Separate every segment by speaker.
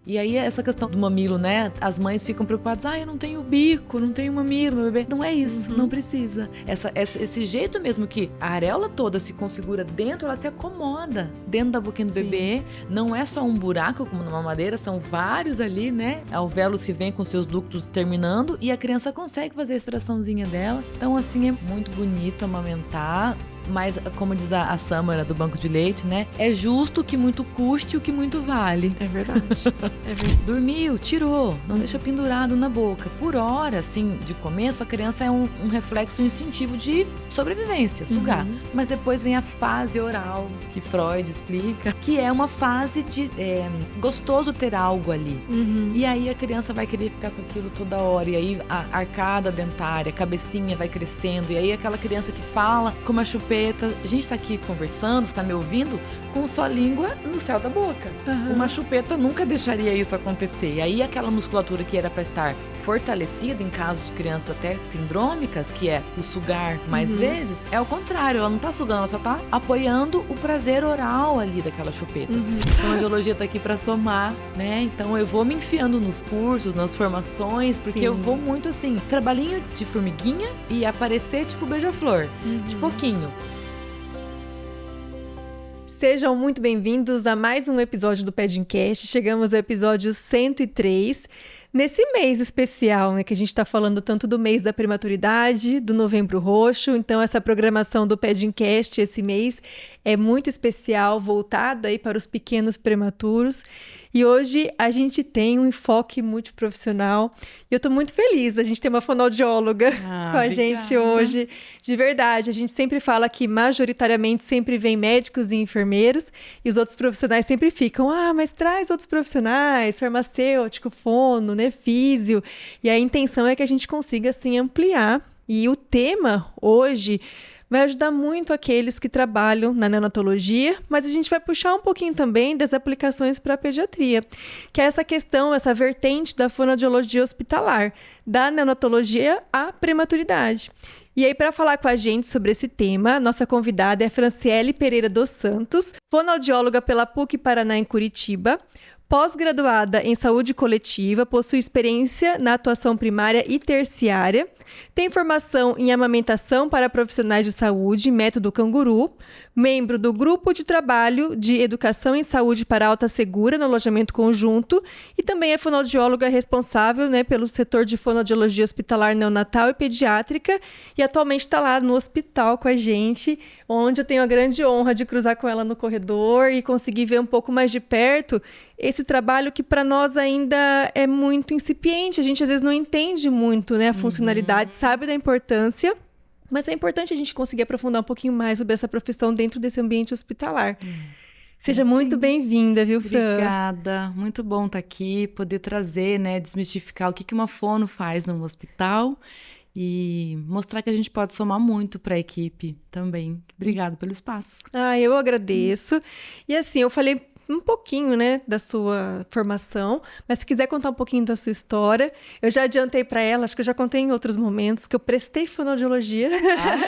Speaker 1: E aí essa questão do mamilo, né? As mães ficam preocupadas, eu não tenho bico, não tenho mamilo, meu bebê. Não é isso, não precisa. Esse jeito mesmo que a areola toda se configura dentro, ela se acomoda dentro da boquinha do bebê. Não é só um buraco como numa mamadeira, são vários ali, né? O alvéolo se vem com seus ductos terminando e a criança consegue fazer a extraçãozinha dela. Então assim, é muito bonito amamentar. Mas, como diz a Sâmara do Banco de Leite, né? É justo o que muito custe e o que muito vale.
Speaker 2: É verdade.
Speaker 1: Dormiu, tirou, não deixa pendurado na boca. Por hora, assim, de começo, a criança é um reflexo instintivo de sobrevivência, sugar. Mas depois vem a fase oral, que Freud explica, que é uma fase de gostoso ter algo ali. E aí a criança vai querer ficar com aquilo toda hora. E aí a arcada dentária, a cabecinha vai crescendo. E aí aquela criança que fala com uma chupeta. A gente tá aqui conversando, você tá me ouvindo, com sua língua no céu da boca. Uma chupeta nunca deixaria isso acontecer. E aí aquela musculatura que era para estar fortalecida em caso de crianças até sindrômicas, que é o sugar mais vezes, é o contrário. Ela não tá sugando, ela só tá apoiando o prazer oral ali daquela chupeta. Então a audiologia tá aqui para somar, né? Então eu vou me enfiando nos cursos, nas formações, porque eu vou muito assim, trabalhinho de formiguinha e aparecer tipo beija-flor, de pouquinho.
Speaker 2: Sejam muito bem-vindos a mais um episódio do Pedincast. Chegamos ao episódio 103. Nesse mês especial, né, que a gente está falando tanto do mês da prematuridade, do Novembro Roxo, então essa programação do Pedincast esse mês é muito especial, voltado aí para os pequenos prematuros. E hoje a gente tem um enfoque multiprofissional e eu estou muito feliz. A gente tem uma fonoaudióloga com a gente hoje. De verdade, a gente sempre fala que majoritariamente sempre vem médicos e enfermeiros e os outros profissionais sempre ficam, mas traz outros profissionais, farmacêutico, fono, né, físio. E a intenção é que a gente consiga, assim, ampliar. E o tema hoje vai ajudar muito aqueles que trabalham na neonatologia, mas a gente vai puxar um pouquinho também das aplicações para a pediatria, que é essa questão, essa vertente da fonoaudiologia hospitalar, da neonatologia à prematuridade. E aí, para falar com a gente sobre esse tema, nossa convidada é Franciele Pereira dos Santos, fonoaudióloga pela PUC Paraná em Curitiba, pós-graduada em saúde coletiva, possui experiência na atuação primária e terciária, tem formação em amamentação para profissionais de saúde, método Canguru, membro do Grupo de Trabalho de Educação em Saúde para Alta Segura no Alojamento Conjunto e também é fonoaudióloga responsável, né, pelo setor de fonoaudiologia hospitalar neonatal e pediátrica e atualmente está lá no hospital com a gente, onde eu tenho a grande honra de cruzar com ela no corredor e conseguir ver um pouco mais de perto esse trabalho que para nós ainda é muito incipiente. A gente às vezes não entende muito, né, a funcionalidade, sabe da importância, mas é importante a gente conseguir aprofundar um pouquinho mais sobre essa profissão dentro desse ambiente hospitalar. Seja muito bem-vinda, viu, Fran?
Speaker 1: Obrigada. Muito bom estar aqui, poder trazer, né, desmistificar o que uma fono faz no hospital e mostrar que a gente pode somar muito para a equipe também. Obrigada pelo espaço.
Speaker 2: Eu agradeço. E assim, eu falei um pouquinho, né, da sua formação, mas se quiser contar um pouquinho da sua história, eu já adiantei para ela, acho que eu já contei em outros momentos, que eu prestei fonoaudiologia.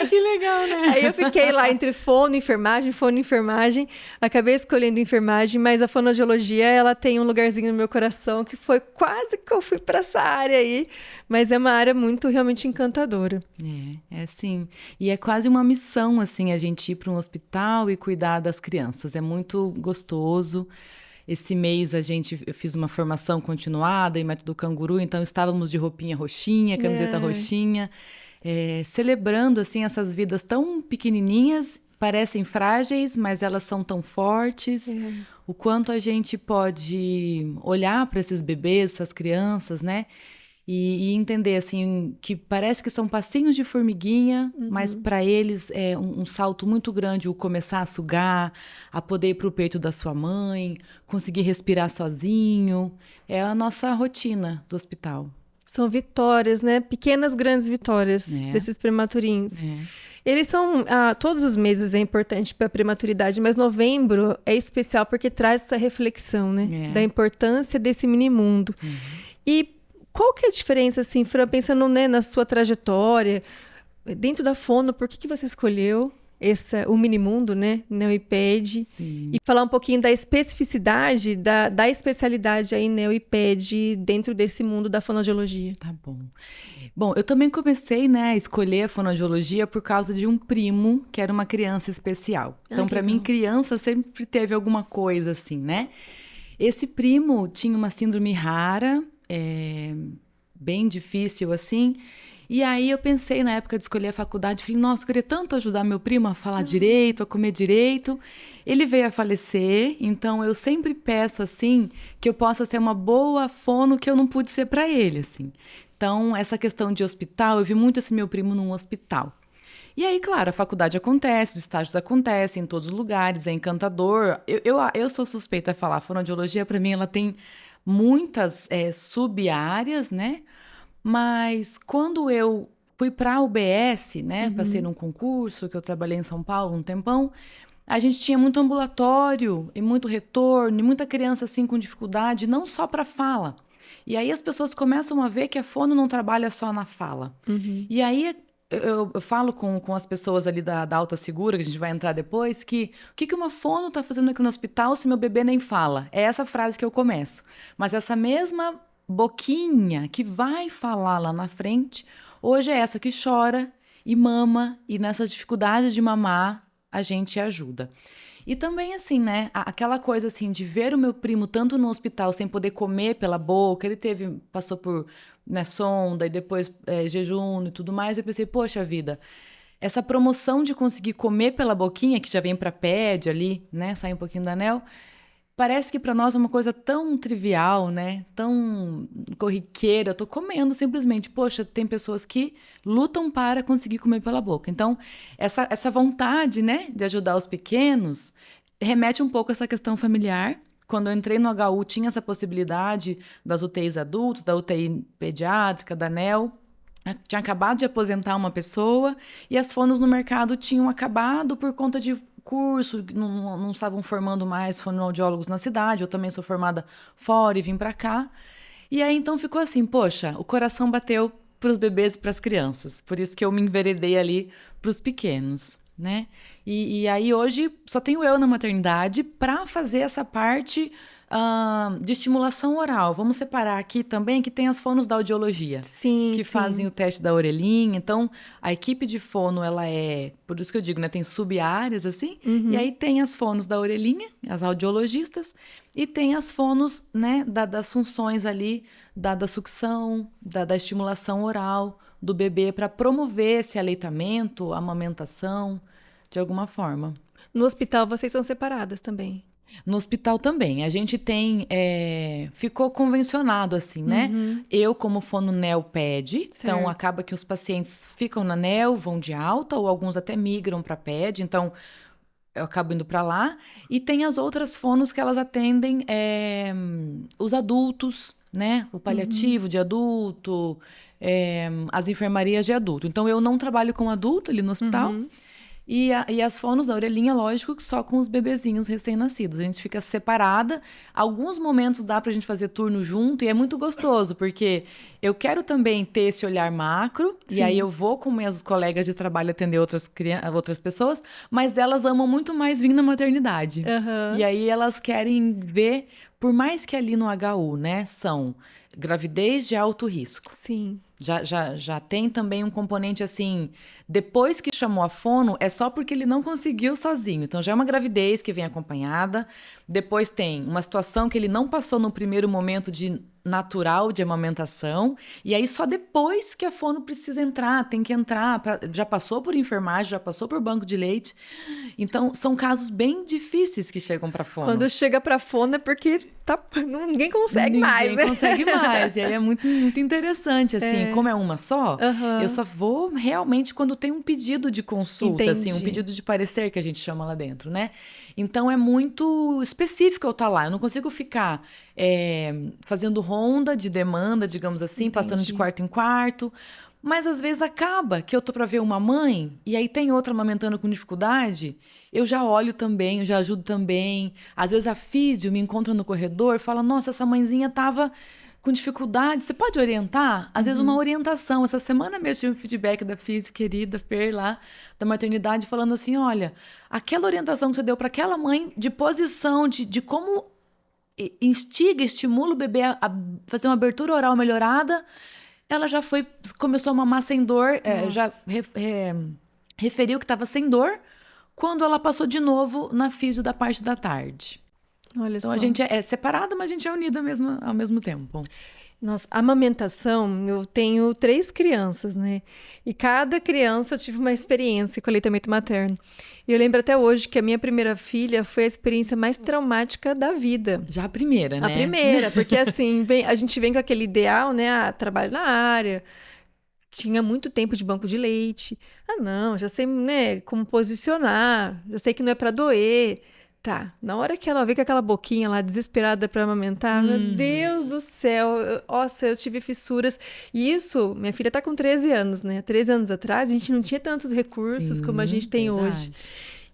Speaker 1: Que legal, né?
Speaker 2: Aí eu fiquei lá entre fono e enfermagem, acabei escolhendo enfermagem, mas a fonoaudiologia, ela tem um lugarzinho no meu coração, que foi quase que eu fui para essa área aí, mas é uma área muito realmente encantadora.
Speaker 1: É sim. E é quase uma missão, assim, a gente ir para um hospital e cuidar das crianças. É muito gostoso. Esse mês eu fiz uma formação continuada em método Canguru, então estávamos de roupinha roxinha, camiseta roxinha, celebrando assim essas vidas tão pequenininhas, parecem frágeis, mas elas são tão fortes. O quanto a gente pode olhar para esses bebês, essas crianças, né? E entender, assim, que parece que são passinhos de formiguinha, mas para eles é um salto muito grande o começar a sugar, a poder ir para o peito da sua mãe, conseguir respirar sozinho. É a nossa rotina do hospital.
Speaker 2: São vitórias, né? Pequenas, grandes vitórias desses prematurinhos. Eles são... todos os meses é importante para a prematuridade, mas novembro é especial porque traz essa reflexão, né? Da importância desse mini-mundo. E qual que é a diferença, assim, Fran, pensando, né, na sua trajetória, dentro da fono, por que você escolheu o minimundo, né? Neoiped.
Speaker 1: Sim.
Speaker 2: E falar um pouquinho da especificidade da especialidade aí Neoiped dentro desse mundo da fonoaudiologia.
Speaker 1: Tá bom. Bom, eu também comecei, né, a escolher a fonoaudiologia por causa de um primo que era uma criança especial. Então, para mim, criança sempre teve alguma coisa assim, né? Esse primo tinha uma síndrome rara, bem difícil assim. E aí eu pensei na época de escolher a faculdade, falei, nossa, eu queria tanto ajudar meu primo a falar direito, a comer direito. Ele veio a falecer, então eu sempre peço assim que eu possa ser uma boa fono que eu não pude ser para ele, assim. Então, essa questão de hospital, eu vi muito esse meu primo num hospital. E aí, claro, a faculdade acontece, os estágios acontecem em todos os lugares, é encantador. Eu sou suspeita a falar, a fonoaudiologia, para mim, ela tem muitas sub-áreas, né? Mas quando eu fui para a UBS, né, passei num concurso, que eu trabalhei em São Paulo um tempão, a gente tinha muito ambulatório e muito retorno, e muita criança assim com dificuldade, não só para fala. E aí as pessoas começam a ver que a fono não trabalha só na fala. E aí eu falo com as pessoas ali da Alta Segura, que a gente vai entrar depois, que o que uma fono está fazendo aqui no hospital se meu bebê nem fala? É essa frase que eu começo. Mas essa mesma boquinha que vai falar lá na frente, hoje é essa que chora e mama, e nessas dificuldades de mamar, a gente ajuda. E também, assim, né, aquela coisa, assim, de ver o meu primo tanto no hospital sem poder comer pela boca, ele passou por, né, sonda e depois jejum e tudo mais, eu pensei, poxa vida, essa promoção de conseguir comer pela boquinha, que já vem pra pede ali, né, sai um pouquinho do anel, parece que para nós é uma coisa tão trivial, né? Tão corriqueira. Eu tô comendo simplesmente. Poxa, tem pessoas que lutam para conseguir comer pela boca. Então, essa vontade, né, de ajudar os pequenos remete um pouco a essa questão familiar. Quando eu entrei no HU, tinha essa possibilidade das UTIs adultos, da UTI pediátrica, da NEL. Tinha acabado de aposentar uma pessoa e as fonos no mercado tinham acabado por conta de curso, não estavam formando mais fonoaudiólogos na cidade, eu também sou formada fora e vim para cá. E aí então ficou assim, poxa, o coração bateu para os bebês e para as crianças, por isso que eu me enveredei ali para os pequenos, né? E aí hoje só tenho eu na maternidade para fazer essa parte de estimulação oral. Vamos separar aqui também que tem as fonos da audiologia.
Speaker 2: Sim,
Speaker 1: que fazem o teste da orelhinha. Então, a equipe de fono, ela por isso que eu digo, né? Tem sub-áreas, assim. E aí tem as fonos da orelhinha, as audiologistas. E tem as fonos, né? Das funções ali, da sucção, da estimulação oral do bebê para promover esse aleitamento, amamentação, de alguma forma.
Speaker 2: No hospital, vocês são separadas também?
Speaker 1: No hospital também. A gente tem... ficou convencionado, assim, né? Eu, como fono NEO-PED, então acaba que os pacientes ficam na NEO, vão de alta, ou alguns até migram para PED, então eu acabo indo para lá. E tem as outras fonos que elas atendem os adultos, né? O paliativo de adulto, as enfermarias de adulto. Então eu não trabalho com adulto ali no hospital. E as fonos da orelhinha, lógico, que só com os bebezinhos recém-nascidos. A gente fica separada. Alguns momentos dá pra gente fazer turno junto e é muito gostoso, porque eu quero também ter esse olhar macro. Sim. E aí eu vou com minhas colegas de trabalho atender outras pessoas, mas elas amam muito mais vir na maternidade. E aí elas querem ver, por mais que ali no HU, né, são gravidez de alto risco.
Speaker 2: Sim.
Speaker 1: Já tem também um componente assim, depois que chamou a fono, é só porque ele não conseguiu sozinho. Então já é uma gravidez que vem acompanhada, depois tem uma situação que ele não passou no primeiro momento natural de amamentação, e aí só depois que a fono precisa entrar, tem que entrar, já passou por enfermagem, já passou por banco de leite. Então são casos bem difíceis que chegam para fono.
Speaker 2: Quando chega para fono é porque ninguém consegue mais, né?
Speaker 1: Ninguém consegue mais, e aí é muito, muito interessante, assim, como é uma só, eu só vou realmente quando tem um pedido de consulta, assim, um pedido de parecer que a gente chama lá dentro, né? Então é muito específico eu estar lá, eu não consigo ficar fazendo ronda de demanda, digamos assim, passando de quarto em quarto, mas às vezes acaba que eu tô para ver uma mãe e aí tem outra amamentando com dificuldade, eu já olho também, eu já ajudo também. Às vezes a físio me encontra no corredor e fala, nossa, essa mãezinha tava com dificuldade, você pode orientar? Às vezes uma orientação. Essa semana mesmo tive um feedback da Física querida, Fer, lá da maternidade, falando assim, olha, aquela orientação que você deu para aquela mãe de posição, de como instiga, estimula o bebê a fazer uma abertura oral melhorada, ela já começou a mamar sem dor, já referiu que estava sem dor, quando ela passou de novo na físio da parte da tarde.
Speaker 2: Olha
Speaker 1: Então
Speaker 2: só.
Speaker 1: a gente é separada, mas a gente é unida mesmo, ao mesmo tempo.
Speaker 2: Nossa, amamentação, eu tenho 3 crianças, né? E cada criança eu tive uma experiência com aleitamento materno. E eu lembro até hoje que a minha primeira filha foi a experiência mais traumática da vida.
Speaker 1: Já a primeira, né?
Speaker 2: A primeira, porque assim, a gente vem com aquele ideal, né? Trabalho na área, tinha muito tempo de banco de leite. Não, já sei, né, como posicionar, já sei que não é pra doer. Tá, na hora que ela veio com aquela boquinha lá desesperada pra amamentar, meu Deus do céu, nossa, eu tive fissuras. E isso, minha filha tá com 13 anos, né? 13 anos atrás, a gente não tinha tantos recursos como a gente tem hoje.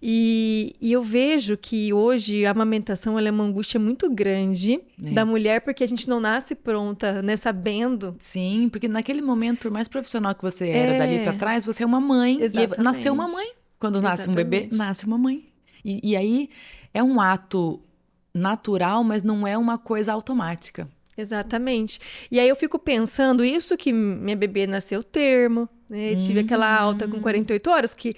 Speaker 2: E eu vejo que hoje a amamentação ela é uma angústia muito grande da mulher, porque a gente não nasce pronta, né, sabendo.
Speaker 1: Sim, porque naquele momento, por mais profissional que você era dali pra trás, você é uma mãe.
Speaker 2: Exatamente.
Speaker 1: E nasceu uma mãe. Quando nasce um bebê, nasce uma mãe. E aí é um ato natural, mas não é uma coisa automática.
Speaker 2: Exatamente. E aí eu fico pensando, isso que minha bebê nasceu termo, né? Tive aquela alta com 48 horas, que,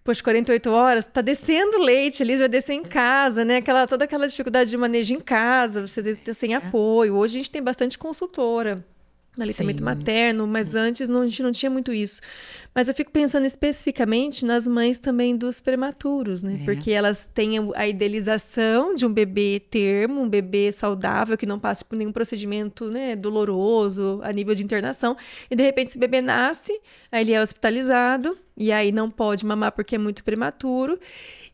Speaker 2: poxa, 48 horas, tá descendo leite ali, vai descer em casa, né? Toda aquela dificuldade de manejo em casa, você tá sem apoio. Hoje a gente tem bastante consultora. Aleitamento materno, mas antes a gente não tinha muito isso. Mas eu fico pensando especificamente nas mães também dos prematuros, né? Porque elas têm a idealização de um bebê termo, um bebê saudável, que não passe por nenhum procedimento, né, doloroso a nível de internação. E de repente esse bebê nasce, aí ele é hospitalizado, e aí não pode mamar porque é muito prematuro.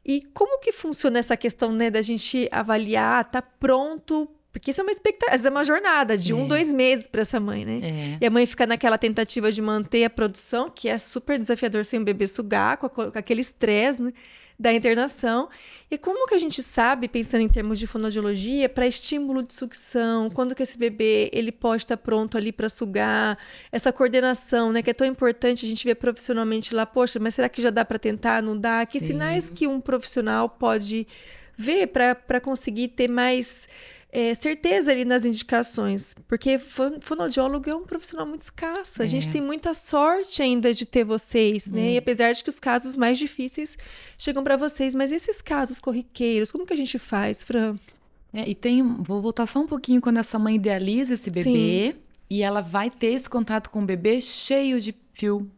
Speaker 2: E como que funciona essa questão, né, da gente avaliar, tá pronto? Porque isso é uma expectativa, é uma jornada de 2 meses para essa mãe, né? E a mãe fica naquela tentativa de manter a produção, que é super desafiador sem o bebê sugar, com aquele estresse, né, da internação. E como que a gente sabe, pensando em termos de fonoaudiologia, para estímulo de sucção, quando que esse bebê ele pode estar pronto ali para sugar, essa coordenação, né, que é tão importante a gente ver profissionalmente lá, poxa, mas será que já dá para tentar, não dá? Que sinais que um profissional pode ver para conseguir ter mais certeza ali nas indicações, porque fonoaudiólogo é um profissional muito escasso. A gente tem muita sorte ainda de ter vocês, né? E apesar de que os casos mais difíceis chegam para vocês, mas esses casos corriqueiros, como que a gente faz, Fran?
Speaker 1: Vou voltar só um pouquinho quando essa mãe idealiza esse bebê e ela vai ter esse contato com o bebê cheio de fio.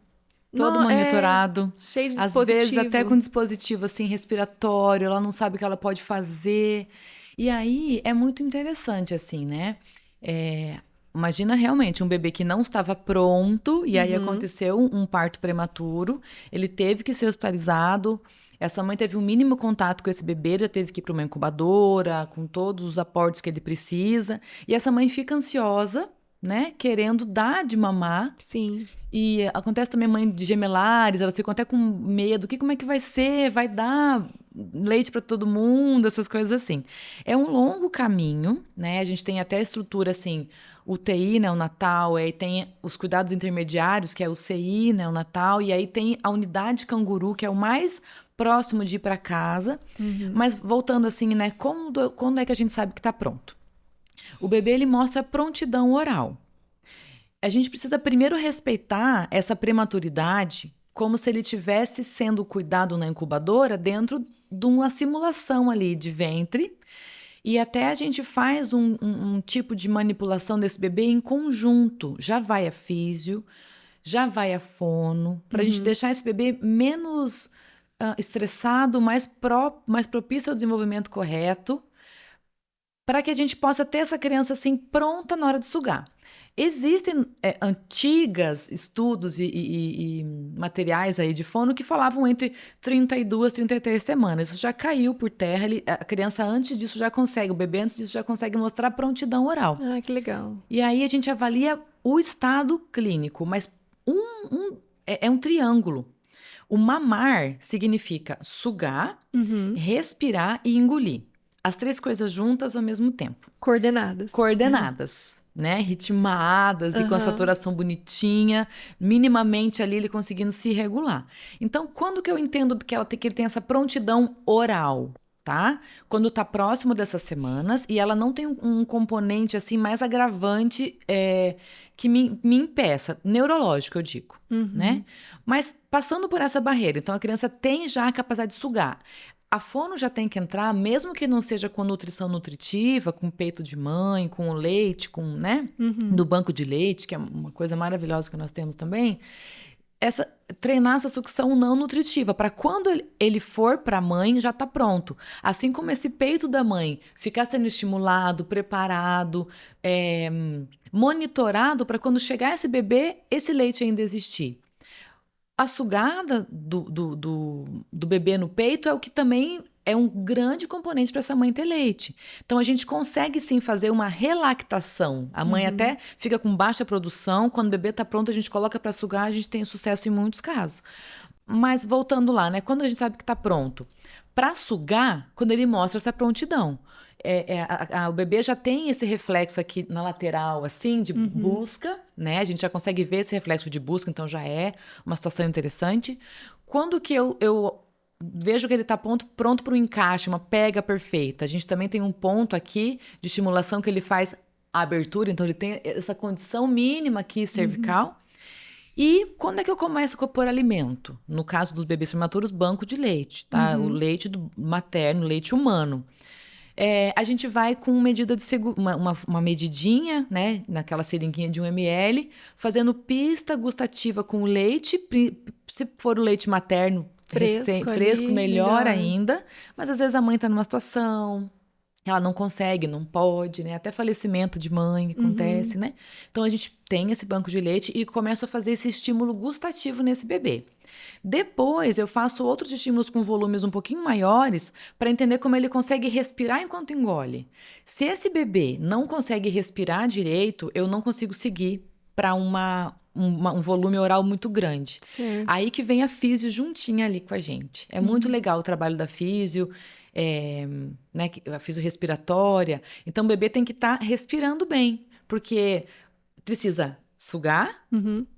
Speaker 1: Todo monitorado.
Speaker 2: Cheio de
Speaker 1: dispositivo. Às vezes até com dispositivo assim, respiratório, ela não sabe o que ela pode fazer. E aí é muito interessante, assim, né? Imagina realmente um bebê que não estava pronto e aí aconteceu um parto prematuro, ele teve que ser hospitalizado, essa mãe teve um mínimo contato com esse bebê, já teve que ir para uma incubadora, com todos os aportes que ele precisa, e essa mãe fica ansiosa, né? Querendo dar de mamar.
Speaker 2: Sim.
Speaker 1: E acontece também mãe de gemelares, elas ficam até com medo, como é que vai ser? Vai dar leite para todo mundo, essas coisas assim. É um longo caminho, né? A gente tem até a estrutura assim, UTI, né, o Natal, aí tem os cuidados intermediários, que é o CI, né, o Natal, e aí tem a unidade canguru, que é o mais próximo de ir para casa. Mas voltando assim, né, quando é que a gente sabe que está pronto? O bebê, ele mostra prontidão oral. A gente precisa primeiro respeitar essa prematuridade como se ele estivesse sendo cuidado na incubadora dentro de uma simulação ali de ventre. E até a gente faz um tipo de manipulação desse bebê em conjunto. Já vai a físio, já vai a fono, para a gente deixar esse bebê menos estressado, mais propício ao desenvolvimento correto, para que a gente possa ter essa criança assim pronta na hora de sugar. Existem antigas estudos e materiais aí de fono que falavam entre 32 e 33 semanas. Isso já caiu por terra. A criança antes disso já consegue, o bebê antes disso já consegue mostrar prontidão oral.
Speaker 2: Ah, que legal.
Speaker 1: E aí a gente avalia o estado clínico, mas é um triângulo. O mamar significa sugar, respirar e engolir. as 3 coisas juntas ao mesmo tempo.
Speaker 2: Coordenadas.
Speaker 1: Né? Ritmadas e com a saturação bonitinha, minimamente ali ele conseguindo se regular. Então, quando que eu entendo que ele tem essa prontidão oral? Tá? Quando tá próximo dessas semanas e ela não tem um componente assim mais agravante que me impeça, neurológico, eu digo, né? Mas passando por essa barreira, então a criança tem já a capacidade de sugar. A fono já tem que entrar, mesmo que não seja com nutrição nutritiva, com peito de mãe, com o leite, né? Do banco de leite, que é uma coisa maravilhosa que nós temos também. Treinar essa sucção não nutritiva, para quando ele for para a mãe, já está pronto. Assim como esse peito da mãe ficar sendo estimulado, preparado, monitorado, para quando chegar esse bebê, esse leite ainda existir. A sugada do bebê no peito é o que também é um grande componente para essa mãe ter leite. Então, a gente consegue sim fazer uma relactação. A mãe até fica com baixa produção. Quando o bebê está pronto, a gente coloca para sugar, a gente tem sucesso em muitos casos. Mas voltando lá, né? Quando a gente sabe que está pronto, para sugar, quando ele mostra essa prontidão. O bebê já tem esse reflexo aqui na lateral, assim, de busca, né? A gente já consegue ver esse reflexo de busca, então já é uma situação interessante. Quando que eu vejo que ele está pronto para o encaixe, uma pega perfeita. A gente também tem um ponto aqui de estimulação que ele faz a abertura, então ele tem essa condição mínima aqui cervical. E quando é que eu começo a pôr alimento? No caso dos bebês prematuros, banco de leite, tá? O leite materno, leite humano. A gente vai com medida de uma medidinha, né? Naquela seringuinha de 1 ml, fazendo pista gustativa com o leite. Se for o leite materno, fresco, melhor ainda. Mas às vezes a mãe está numa situação, ela não consegue, não pode, né? Até falecimento de mãe acontece, né? Então a gente tem esse banco de leite e começo a fazer esse estímulo gustativo nesse bebê. Depois eu faço outros estímulos com volumes um pouquinho maiores para entender como ele consegue respirar enquanto engole. Se esse bebê não consegue respirar direito, eu não consigo seguir para um volume oral muito grande.
Speaker 2: Certo.
Speaker 1: Aí que vem a físio juntinha ali com a gente. É muito legal o trabalho da físio, né, a físio respiratória. Então o bebê tem que estar respirando bem, porque precisa sugar,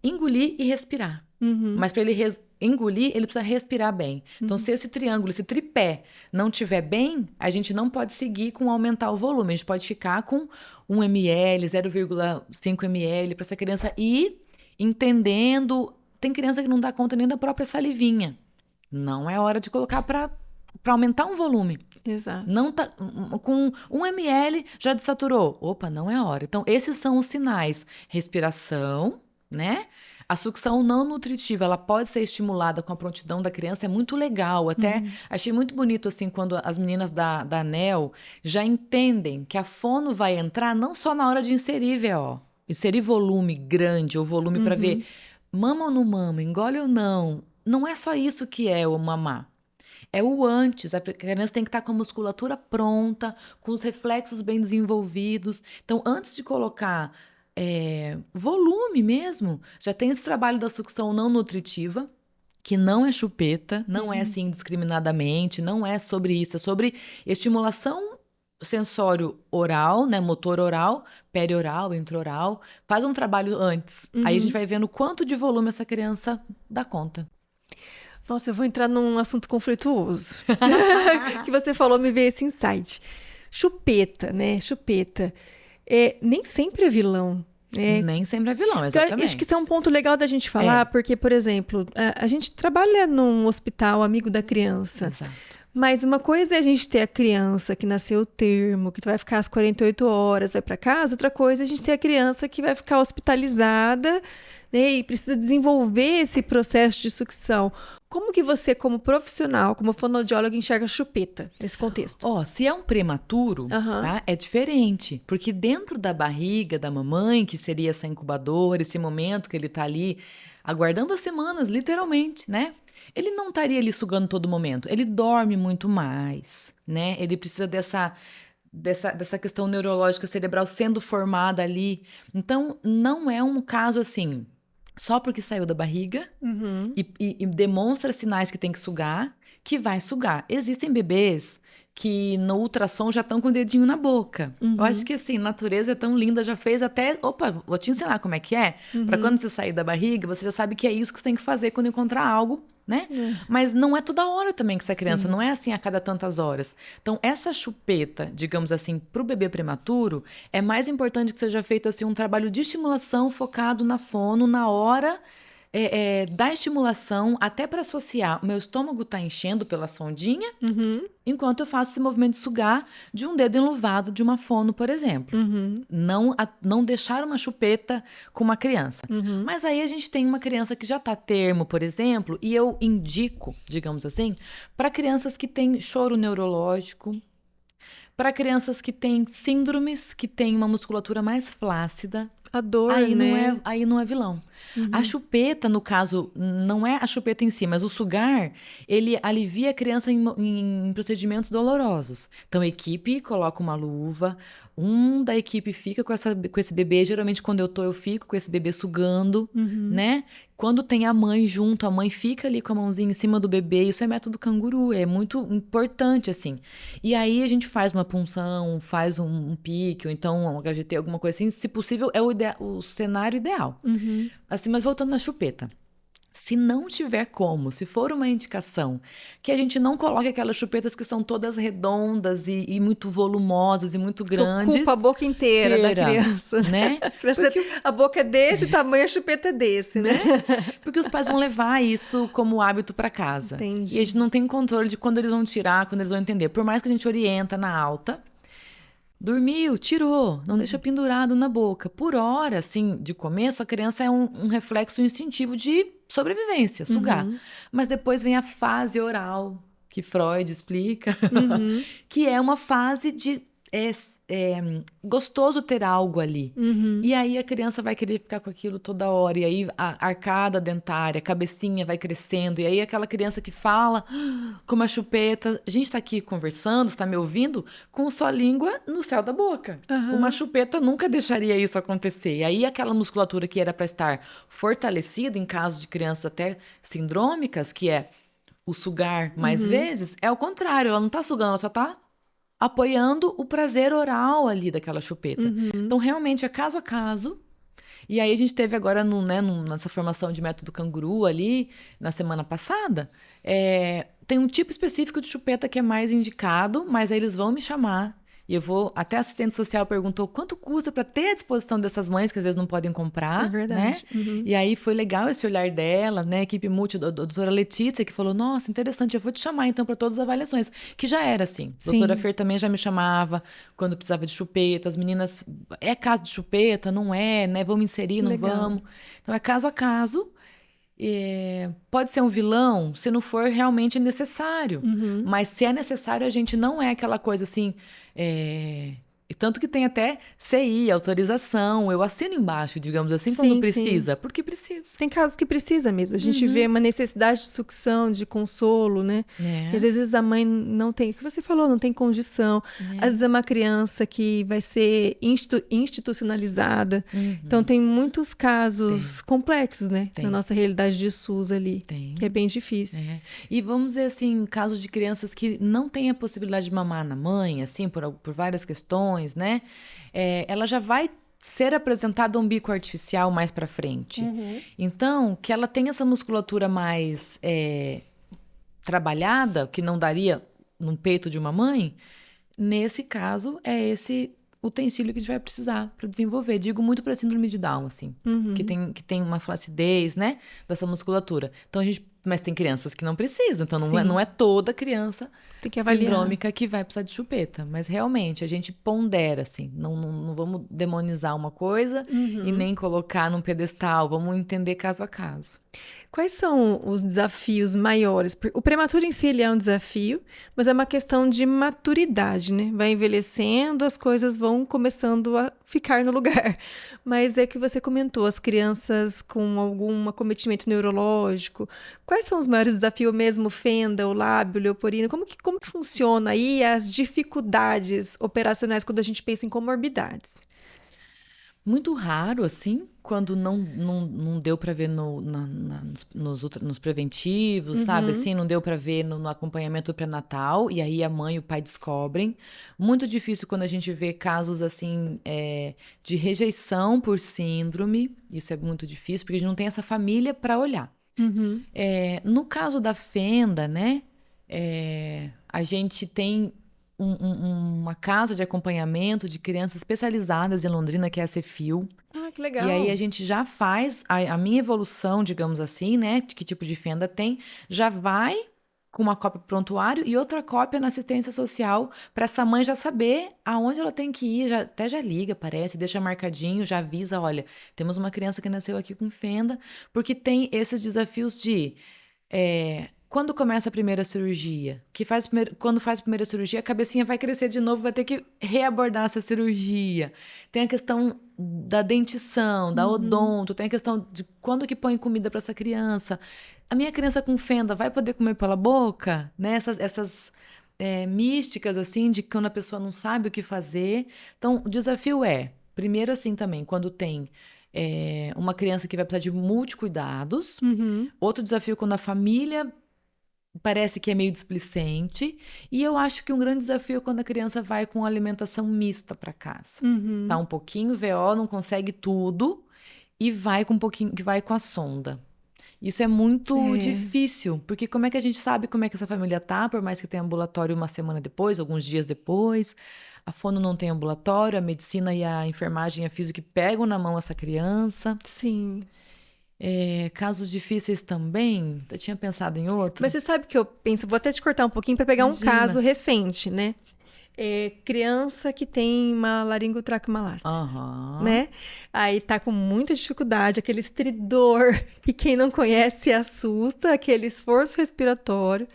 Speaker 1: engolir e respirar. Mas para ele engolir, ele precisa respirar bem. Então, se esse triângulo, esse tripé não estiver bem, a gente não pode seguir com aumentar o volume. A gente pode ficar com 1 ml, 0,5 ml para essa criança ir entendendo. Tem criança que não dá conta nem da própria salivinha. Não é hora de colocar para aumentar um volume.
Speaker 2: Exato.
Speaker 1: Não tá, com 1 ml já desaturou. Opa, não é hora. Então, esses são os sinais. Respiração, né? A sucção não nutritiva, ela pode ser estimulada com a prontidão da criança, é muito legal. Até achei muito bonito, assim, quando as meninas da ANEL já entendem que a fono vai entrar não só na hora de inserir VO, inserir volume grande ou volume para ver mama ou não mama, engole ou não. Não é só isso que é o mamar. É o antes, a criança tem que estar com a musculatura pronta, com os reflexos bem desenvolvidos. Então, antes de colocar volume mesmo, já tem esse trabalho da sucção não nutritiva, que não é chupeta, não é assim indiscriminadamente, não é sobre isso, é sobre estimulação sensório oral, né, motor oral, perioral, intraoral. Faz um trabalho antes. Aí a gente vai vendo quanto de volume essa criança dá conta.
Speaker 2: Nossa, eu vou entrar num assunto conflituoso. Que você falou, me veio esse insight. Chupeta, né? Chupeta. Nem sempre é vilão.
Speaker 1: Nem sempre é vilão, exatamente.
Speaker 2: Então, acho que isso é um ponto legal da gente falar, porque, por exemplo, a gente trabalha num hospital amigo da criança.
Speaker 1: Exato.
Speaker 2: Mas uma coisa é a gente ter a criança que nasceu termo, que vai ficar às 48 horas, vai para casa. Outra coisa é a gente ter a criança que vai ficar hospitalizada, né, e precisa desenvolver esse processo de sucção. Como que você, como profissional, como fonoaudióloga, enxerga a chupeta nesse contexto?
Speaker 1: Se é um prematuro, tá, é diferente. Porque dentro da barriga da mamãe, que seria essa incubadora, esse momento que ele tá ali aguardando as semanas, literalmente, né? Ele não estaria ali sugando todo momento. Ele dorme muito mais, né? Ele precisa dessa questão neurológica cerebral sendo formada ali. Então, não é um caso assim só porque saiu da barriga e demonstra sinais que tem que sugar, que vai sugar. Existem bebês que no ultrassom já estão com o dedinho na boca. Eu acho que assim, natureza é tão linda, já fez até... Opa, vou te ensinar como é que é. Pra quando você sair da barriga, você já sabe que é isso que você tem que fazer quando encontrar algo, né? Mas não é toda hora também que essa criança, não é assim a cada tantas horas. Então, essa chupeta, digamos assim, pro bebê prematuro, é mais importante que seja feito assim um trabalho de estimulação focado na fono, na hora da estimulação, até para associar. O meu estômago tá enchendo pela sondinha, enquanto eu faço esse movimento de sugar de um dedo enluvado de uma fono, por exemplo. Não deixar uma chupeta com uma criança. Mas aí a gente tem uma criança que já tá termo, por exemplo, e eu indico, digamos assim, para crianças que têm choro neurológico, para crianças que têm síndromes, que têm uma musculatura mais flácida.
Speaker 2: A dor,
Speaker 1: Aí não é vilão. A chupeta, no caso, não é a chupeta em si, mas o sugar, ele alivia a criança em procedimentos dolorosos. Então, a equipe coloca uma luva, da equipe fica com esse bebê. Geralmente, quando eu fico com esse bebê sugando, né? Quando tem a mãe junto, a mãe fica ali com a mãozinha em cima do bebê. Isso é método canguru, é muito importante, assim. E aí, a gente faz uma punção, faz um pique, ou então um HGT, alguma coisa assim. Se possível, é o cenário ideal. Assim, mas voltando na chupeta. Se não tiver como, se for uma indicação, que a gente não coloque aquelas chupetas que são todas redondas e muito volumosas e muito grandes.
Speaker 2: Ocupa a boca inteira da criança.
Speaker 1: Né?
Speaker 2: A boca é desse tamanho, a chupeta é desse, né?
Speaker 1: Porque os pais vão levar isso como hábito para casa.
Speaker 2: Entendi.
Speaker 1: E a gente não tem controle de quando eles vão tirar, quando eles vão entender. Por mais que a gente orienta na alta, dormiu, tirou, não deixa pendurado na boca. Por hora, assim, de começo, a criança é um reflexo instintivo de sobrevivência, sugar. Mas depois vem a fase oral, que Freud explica, que é uma fase de... gostoso ter algo ali. E aí a criança vai querer ficar com aquilo toda hora. E aí a arcada dentária, a cabecinha vai crescendo. E aí aquela criança que fala com uma chupeta. A gente tá aqui conversando, está me ouvindo? Com sua língua no céu da boca. Uma chupeta nunca deixaria isso acontecer. E aí aquela musculatura que era para estar fortalecida em caso de crianças até sindrômicas, que é o sugar mais vezes, é o contrário. Ela não tá sugando, ela só tá apoiando o prazer oral ali daquela chupeta. Então, realmente, é caso a caso. E aí, a gente teve agora, nessa formação de método canguru ali, na semana passada, tem um tipo específico de chupeta que é mais indicado, mas aí eles vão me chamar. E eu vou... Até a assistente social perguntou quanto custa para ter à disposição dessas mães que às vezes não podem comprar.
Speaker 2: É verdade.
Speaker 1: Né? E aí foi legal esse olhar dela, né? A equipe multi, a doutora Letícia, que falou, nossa, interessante, eu vou te chamar então para todas as avaliações. Que já era assim. A doutora Fer também já me chamava quando precisava de chupeta. As meninas, é caso de chupeta? Não é, né? Vamos inserir, não vamos? Então é caso a caso. Pode ser um vilão se não for realmente necessário. Mas se é necessário, a gente não é aquela coisa assim... E tanto que tem até CI, autorização. Eu assino embaixo, digamos assim, quando precisa. Porque precisa.
Speaker 2: Tem casos que precisa mesmo. A gente vê uma necessidade de sucção, de consolo, né? E às vezes a mãe não tem, o que você falou, não tem condição. Às vezes é uma criança que vai ser institucionalizada. Então tem muitos casos complexos, né? Na nossa realidade de SUS ali. Que é bem difícil.
Speaker 1: E vamos dizer assim, casos de crianças que não têm a possibilidade de mamar na mãe, assim, por várias questões, né? Ela já vai ser apresentada um bico artificial mais para frente. Então, que ela tenha essa musculatura mais trabalhada, que não daria no peito de uma mãe, nesse caso, é esse utensílio que a gente vai precisar para desenvolver. Digo muito para síndrome de Down, assim, que tem uma flacidez, né, dessa musculatura. Então, mas tem crianças que não precisam, então não é toda criança sindrômica que vai precisar de chupeta. Mas realmente, a gente pondera, assim, não vamos demonizar uma coisa e nem colocar num pedestal, vamos entender caso a caso.
Speaker 2: Quais são os desafios maiores? O prematuro em si ele é um desafio, mas é uma questão de maturidade, né? Vai envelhecendo, as coisas vão começando a ficar no lugar. Mas é que você comentou, as crianças com algum acometimento neurológico. Quais são os maiores desafios mesmo? Fenda, o lábio, leoporino? Como que funciona aí as dificuldades operacionais quando a gente pensa em comorbidades?
Speaker 1: Muito raro, assim, quando não deu para ver nos preventivos, sabe? Assim, não deu para ver no acompanhamento pré-natal, e aí a mãe e o pai descobrem. Muito difícil quando a gente vê casos assim de rejeição por síndrome. Isso é muito difícil, porque a gente não tem essa família para olhar. No caso da fenda, né? A gente tem uma casa de acompanhamento de crianças especializadas em Londrina, que é a Cefil.
Speaker 2: Ah, que legal.
Speaker 1: E aí a gente já faz a minha evolução, digamos assim, né? De que tipo de fenda tem, já vai com uma cópia pro prontuário e outra cópia na assistência social, para essa mãe já saber aonde ela tem que ir, até já liga, parece, deixa marcadinho, já avisa, olha, temos uma criança que nasceu aqui com fenda, porque tem esses desafios de... quando começa a primeira cirurgia, quando faz a primeira cirurgia, a cabecinha vai crescer de novo, vai ter que reabordar essa cirurgia. Tem a questão da dentição, da odonto, tem a questão de quando que põe comida para essa criança. A minha criança com fenda vai poder comer pela boca? Né? Essas místicas, assim, de quando a pessoa não sabe o que fazer. Então, o desafio primeiro assim também, quando tem... uma criança que vai precisar de multicuidados. Outro desafio quando a família parece que é meio displicente. E eu acho que um grande desafio é quando a criança vai com alimentação mista para casa. Tá um pouquinho VO, não consegue tudo e vai com um pouquinho, que vai com a sonda. Isso é muito difícil, porque como é que a gente sabe como é que essa família tá, por mais que tenha ambulatório uma semana depois, alguns dias depois. A fono não tem ambulatório, a medicina e a enfermagem e a física pegam na mão essa criança.
Speaker 2: Sim.
Speaker 1: Casos difíceis também, eu tinha pensado em outro.
Speaker 2: Mas você sabe que eu penso, vou até te cortar um pouquinho para pegar um caso recente, né? Criança que tem uma laringotraqueomalácia, né? Aí tá com muita dificuldade, aquele estridor que quem não conhece assusta, aquele esforço respiratório,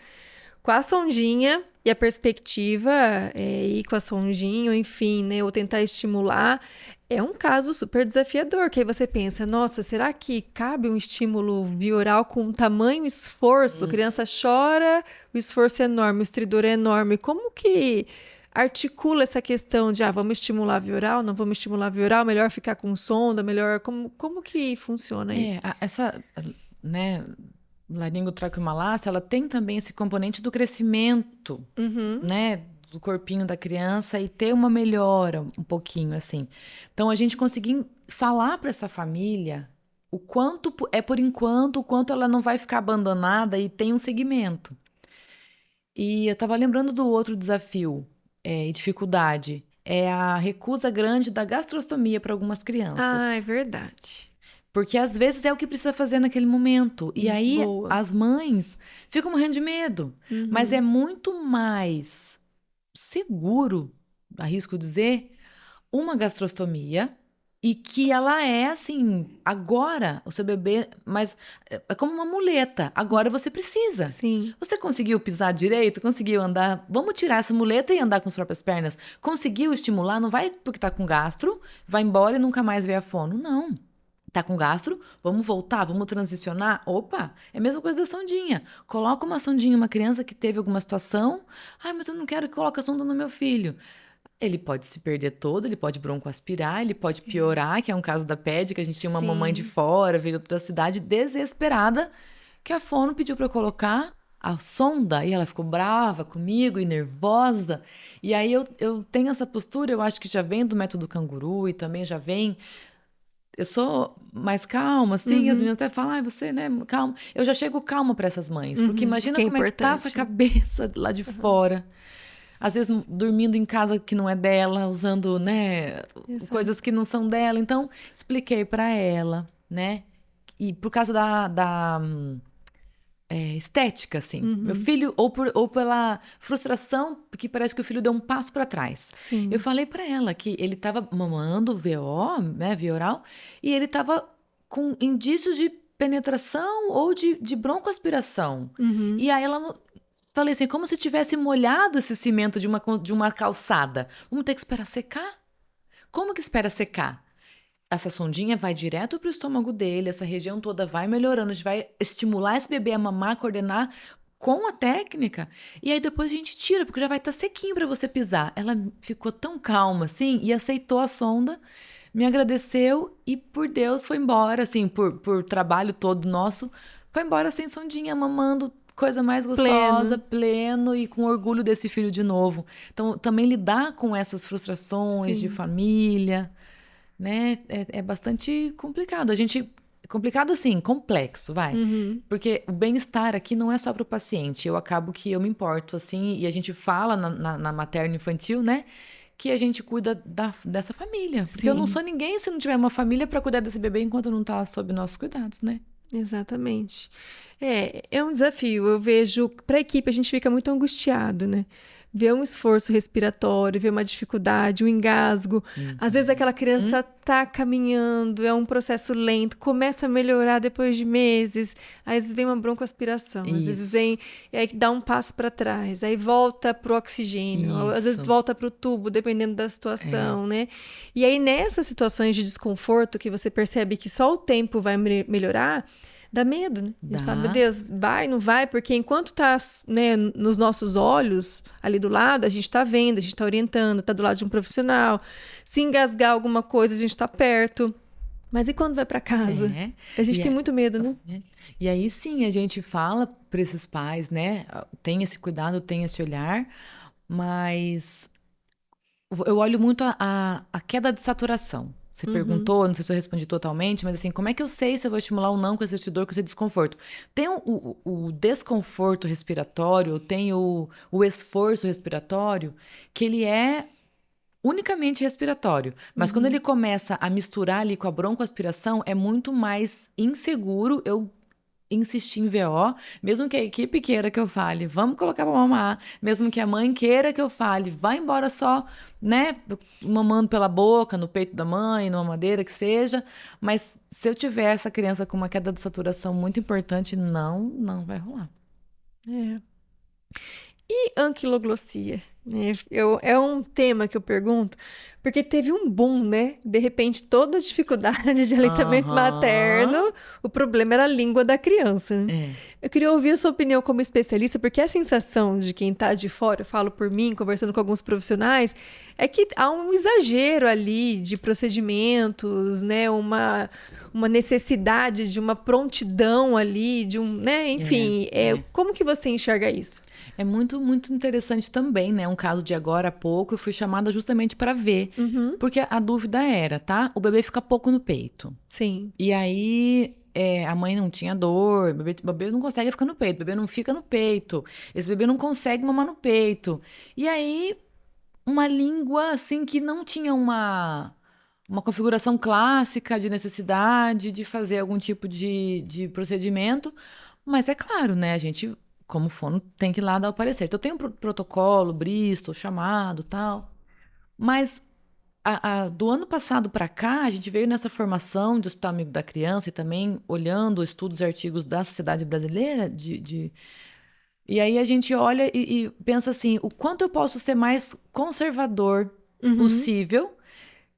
Speaker 2: com a sondinha e a perspectiva ir com a sondinha, enfim, né? Ou tentar estimular. É um caso super desafiador, que aí você pensa, nossa, será que cabe um estímulo via oral com tamanho esforço? A criança chora, o esforço é enorme, o estridor é enorme. Como que articula essa questão de, vamos estimular via oral, não vamos estimular via oral, melhor ficar com sonda, melhor... Como que funciona aí?
Speaker 1: Essa, né, laringotraqueomalácia, ela tem também esse componente do crescimento, né, do corpinho da criança e ter uma melhora um pouquinho, assim. Então, a gente conseguir falar para essa família o quanto por enquanto, o quanto ela não vai ficar abandonada e tem um segmento. E eu estava lembrando do outro desafio e dificuldade, a recusa grande da gastrostomia para algumas crianças.
Speaker 2: Ah, é verdade.
Speaker 1: Porque às vezes é o que precisa fazer naquele momento. E aí as mães ficam morrendo de medo. Mas é muito mais seguro, arrisco dizer, uma gastrostomia e que ela é assim, agora o seu bebê, mas é como uma muleta, agora você precisa.
Speaker 2: Sim.
Speaker 1: Você conseguiu pisar direito, conseguiu andar, vamos tirar essa muleta e andar com as próprias pernas. Conseguiu estimular, não vai porque tá com gastro, vai embora e nunca mais vê a fono, não. Tá com gastro, vamos voltar, vamos transicionar. Opa, é a mesma coisa da sondinha. Coloca uma sondinha em uma criança que teve alguma situação. Mas eu não quero que coloque a sonda no meu filho. Ele pode se perder todo, ele pode broncoaspirar, ele pode piorar, que é um caso da PED, que a gente tinha uma mamãe de fora, veio da cidade desesperada, que a fono pediu para eu colocar a sonda e ela ficou brava comigo e nervosa. E aí eu tenho essa postura, eu acho que já vem do método canguru e também já vem... Eu sou mais calma, assim, e as meninas até falam, você, né, calma. Eu já chego calma para essas mães, porque imagina como é que tá essa cabeça lá de fora. Às vezes dormindo em casa que não é dela, usando, né, coisas que não são dela. Então, expliquei para ela, né, e por causa da estética, assim. Meu filho, ou pela frustração, porque parece que o filho deu um passo para trás.
Speaker 2: Sim.
Speaker 1: Eu falei para ela que ele estava mamando VO, né, via oral, e ele estava com indícios de penetração ou de broncoaspiração. E aí ela... Falei assim, como se tivesse molhado esse cimento de uma calçada. Vamos ter que esperar secar? Como que espera secar? Essa sondinha vai direto para o estômago dele, essa região toda vai melhorando, a gente vai estimular esse bebê a mamar, coordenar com a técnica, e aí depois a gente tira, porque já vai estar sequinho para você pisar. Ela ficou tão calma assim e aceitou a sonda, me agradeceu e por Deus foi embora, assim, por trabalho todo nosso, foi embora sem sondinha, mamando, coisa mais gostosa, pleno e com orgulho desse filho de novo. Então, também lidar com essas frustrações de família, né, é bastante complicado. Complicado assim, complexo, vai. Porque o bem-estar aqui não é só para o paciente. Eu acabo que eu me importo, assim, e a gente fala na materno-infantil, né? Que a gente cuida dessa família. Porque eu não sou ninguém se não tiver uma família para cuidar desse bebê enquanto não tá sob nossos cuidados, né?
Speaker 2: Exatamente. É um desafio. Eu vejo, para a equipe, a gente fica muito angustiado, né? Ver um esforço respiratório, ver uma dificuldade, um engasgo. Às vezes aquela criança tá caminhando, é um processo lento, começa a melhorar depois de meses. Às vezes vem uma broncoaspiração, às vezes vem, aí dá um passo para trás, aí volta pro oxigênio, às vezes volta pro tubo, dependendo da situação, né? E aí nessas situações de desconforto que você percebe que só o tempo vai melhorar, dá medo, né? A gente fala, meu Deus, vai, não vai? Porque enquanto tá, né, nos nossos olhos, ali do lado, a gente tá vendo, a gente tá orientando, tá do lado de um profissional. Se engasgar alguma coisa, a gente tá perto. Mas e quando vai para casa? A gente tem muito medo, né?
Speaker 1: E aí sim, a gente fala para esses pais, né? Tem esse cuidado, tem esse olhar, mas eu olho muito a queda de saturação. Você perguntou, não sei se eu respondi totalmente, mas assim, como é que eu sei se eu vou estimular ou não com esse dor, com esse desconforto? Tem o desconforto respiratório, tem o esforço respiratório, que ele é unicamente respiratório. Mas quando ele começa a misturar ali com a broncoaspiração, é muito mais inseguro eu insistir em VO, mesmo que a equipe queira que eu fale, vamos colocar pra mamar, mesmo que a mãe queira que eu fale, vai embora só, né, mamando pela boca, no peito da mãe, numa madeira, que seja, mas se eu tiver essa criança com uma queda de saturação muito importante, não vai rolar.
Speaker 2: E anquiloglossia? Né? É um tema que eu pergunto, porque teve um boom, né? De repente, toda a dificuldade de aleitamento materno, o problema era a língua da criança. Né? Eu queria ouvir a sua opinião como especialista, porque a sensação de quem está de fora, eu falo por mim, conversando com alguns profissionais, é que há um exagero ali de procedimentos, né? Uma necessidade de uma prontidão ali, de um, né? Enfim, como que você enxerga isso?
Speaker 1: É muito, muito interessante também, né? Um caso de agora há pouco, eu fui chamada justamente para ver. Porque a dúvida era, tá? O bebê fica pouco no peito.
Speaker 2: Sim.
Speaker 1: E aí, a mãe não tinha dor, o bebê não consegue ficar no peito, o bebê não fica no peito. Esse bebê não consegue mamar no peito. E aí, uma língua, assim, que não tinha uma configuração clássica de necessidade de fazer algum tipo de procedimento. Mas é claro, né? A gente, como fono, tem que ir lá dar o parecer. Então, tem um protocolo, Bristol, chamado, tal. Mas do ano passado para cá, a gente veio nessa formação de Hospital Amigo da Criança e também olhando estudos e artigos da Sociedade Brasileira e aí a gente olha e pensa assim, o quanto eu posso ser mais conservador possível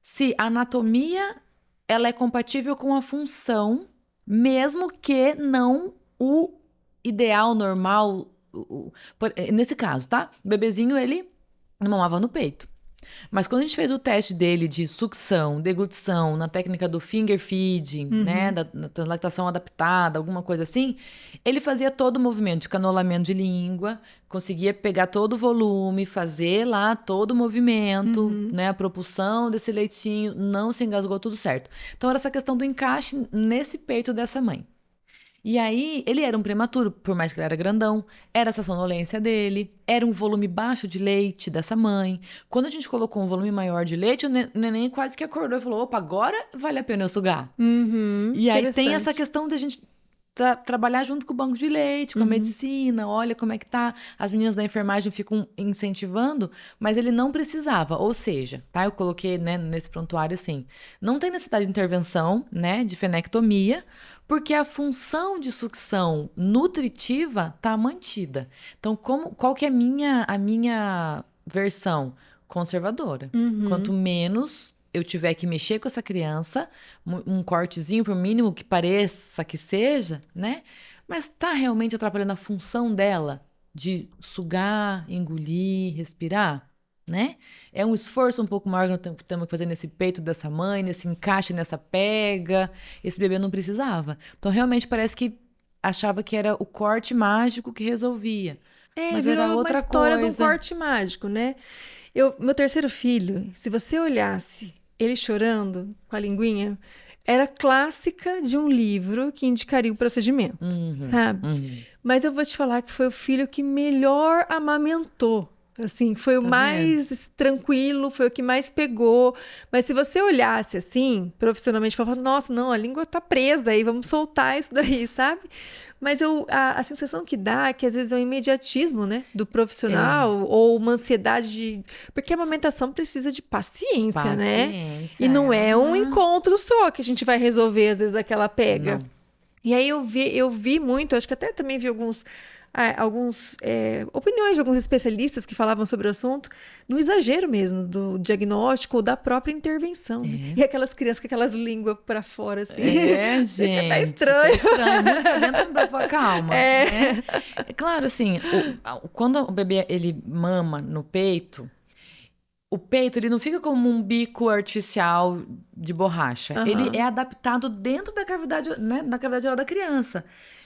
Speaker 1: se a anatomia ela é compatível com a função, mesmo que não o ideal, normal, nesse caso, tá? O bebezinho, ele mamava no peito. Mas quando a gente fez o teste dele de sucção, deglutição, na técnica do finger feeding, né, da translactação adaptada, alguma coisa assim, ele fazia todo o movimento de canolamento de língua, conseguia pegar todo o volume, fazer lá todo o movimento, né, a propulsão desse leitinho, não se engasgou, tudo certo. Então era essa questão do encaixe nesse peito dessa mãe. E aí, ele era um prematuro, por mais que ele era grandão, era essa sonolência dele, era um volume baixo de leite dessa mãe. Quando a gente colocou um volume maior de leite, o neném quase que acordou e falou, opa, agora vale a pena eu sugar. E aí tem essa questão de a gente trabalhar junto com o banco de leite, com a medicina, olha como é que tá. As meninas da enfermagem ficam incentivando, mas ele não precisava. Ou seja, tá? Eu coloquei, né, nesse prontuário assim, não tem necessidade de intervenção, né, de fenectomia, porque a função de sucção nutritiva tá mantida. Então, qual que é a minha versão? Conservadora. Quanto menos eu tiver que mexer com essa criança, um cortezinho, por mínimo que pareça que seja, né? Mas tá realmente atrapalhando a função dela de sugar, engolir, respirar? né? É um esforço um pouco maior que temos que fazer nesse peito dessa mãe, nesse encaixe, nessa pega. Esse bebê não precisava. Então, realmente, parece que achava que era o corte mágico que resolvia. Mas
Speaker 2: Virou
Speaker 1: era outra
Speaker 2: uma história de um
Speaker 1: coisa.
Speaker 2: corte mágico, né? Meu terceiro filho, se você olhasse ele chorando com a linguinha, era clássica de um livro que indicaria o procedimento, sabe? Mas eu vou te falar que foi o filho que melhor amamentou. Assim, foi o
Speaker 1: Tá
Speaker 2: mais tranquilo, foi o que mais pegou. Mas se você olhasse assim, profissionalmente, falava, nossa, não, a língua tá presa aí, vamos soltar isso daí, sabe? Mas a sensação que dá é que às vezes é um imediatismo, né, do profissional, ou uma ansiedade de... Porque a amamentação precisa de paciência, né? E não é um encontro só que a gente vai resolver, às vezes, aquela pega.
Speaker 1: Não.
Speaker 2: E aí eu vi muito, acho que até também vi alguns opiniões de alguns especialistas que falavam sobre o assunto, no exagero mesmo do diagnóstico ou da própria intervenção. Né? E aquelas crianças com aquelas línguas para fora, assim.
Speaker 1: Gente.
Speaker 2: Tá estranho.
Speaker 1: Tá estranho. Nunca dentro da tua calma. Né? É claro, assim, quando o bebê ele mama no peito, o peito ele não fica como um bico artificial de borracha. Ele é adaptado dentro da cavidade, né, na cavidade oral da criança.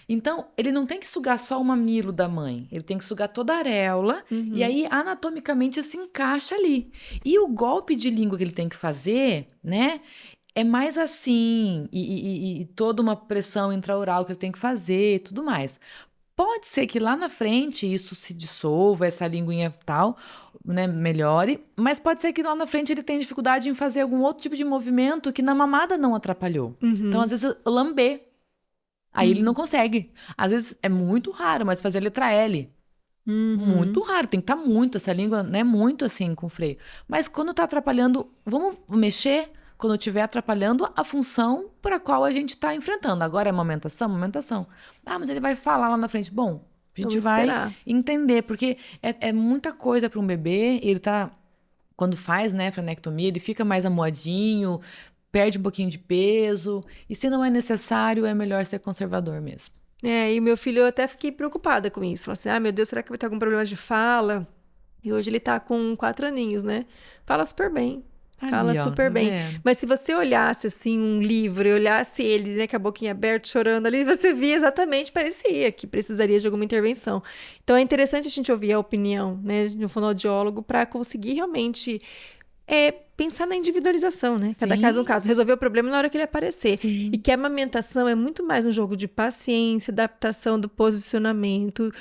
Speaker 1: Então, ele não tem que sugar só o mamilo da mãe. Ele tem que sugar toda a areola. E aí, anatomicamente, se encaixa ali. E o golpe de língua que ele tem que fazer, né? É mais assim. E toda uma pressão intraoral que ele tem que fazer e tudo mais. Pode ser que lá na frente isso se dissolva, essa linguinha tal, né, melhore. Mas pode ser que lá na frente ele tenha dificuldade em fazer algum outro tipo de movimento que na mamada não atrapalhou. Então, às vezes, lamber. Aí ele não consegue. Às vezes é muito raro, mas fazer a letra L. Muito raro. Tem que estar muito, essa língua, né? Muito assim, com freio. Mas quando tá atrapalhando, vamos mexer quando estiver atrapalhando a função para a qual a gente está enfrentando. Agora é amamentação? Amamentação. Ah, mas ele vai falar lá na frente. Bom, a gente vai entender, porque é muita coisa para um bebê. Ele tá, quando faz, né, frenectomia, ele fica mais amuadinho, perde um pouquinho de peso. E se não é necessário, é melhor ser conservador mesmo.
Speaker 2: E o meu filho, eu até fiquei preocupada com isso. Falei assim, meu Deus, será que vai ter algum problema de fala? E hoje ele tá com 4 aninhos, né? Fala super bem. Fala super bem. Mas se você olhasse, assim, um livro e olhasse ele, né, com a boquinha aberta, chorando ali, você via exatamente, parecia que precisaria de alguma intervenção. Então, é interessante a gente ouvir a opinião, né, de um fonoaudiólogo para conseguir realmente... pensar na individualização, né? Cada caso é um caso. Resolver o problema na hora que ele aparecer. Sim. E que a amamentação é muito mais um jogo de paciência, adaptação do posicionamento,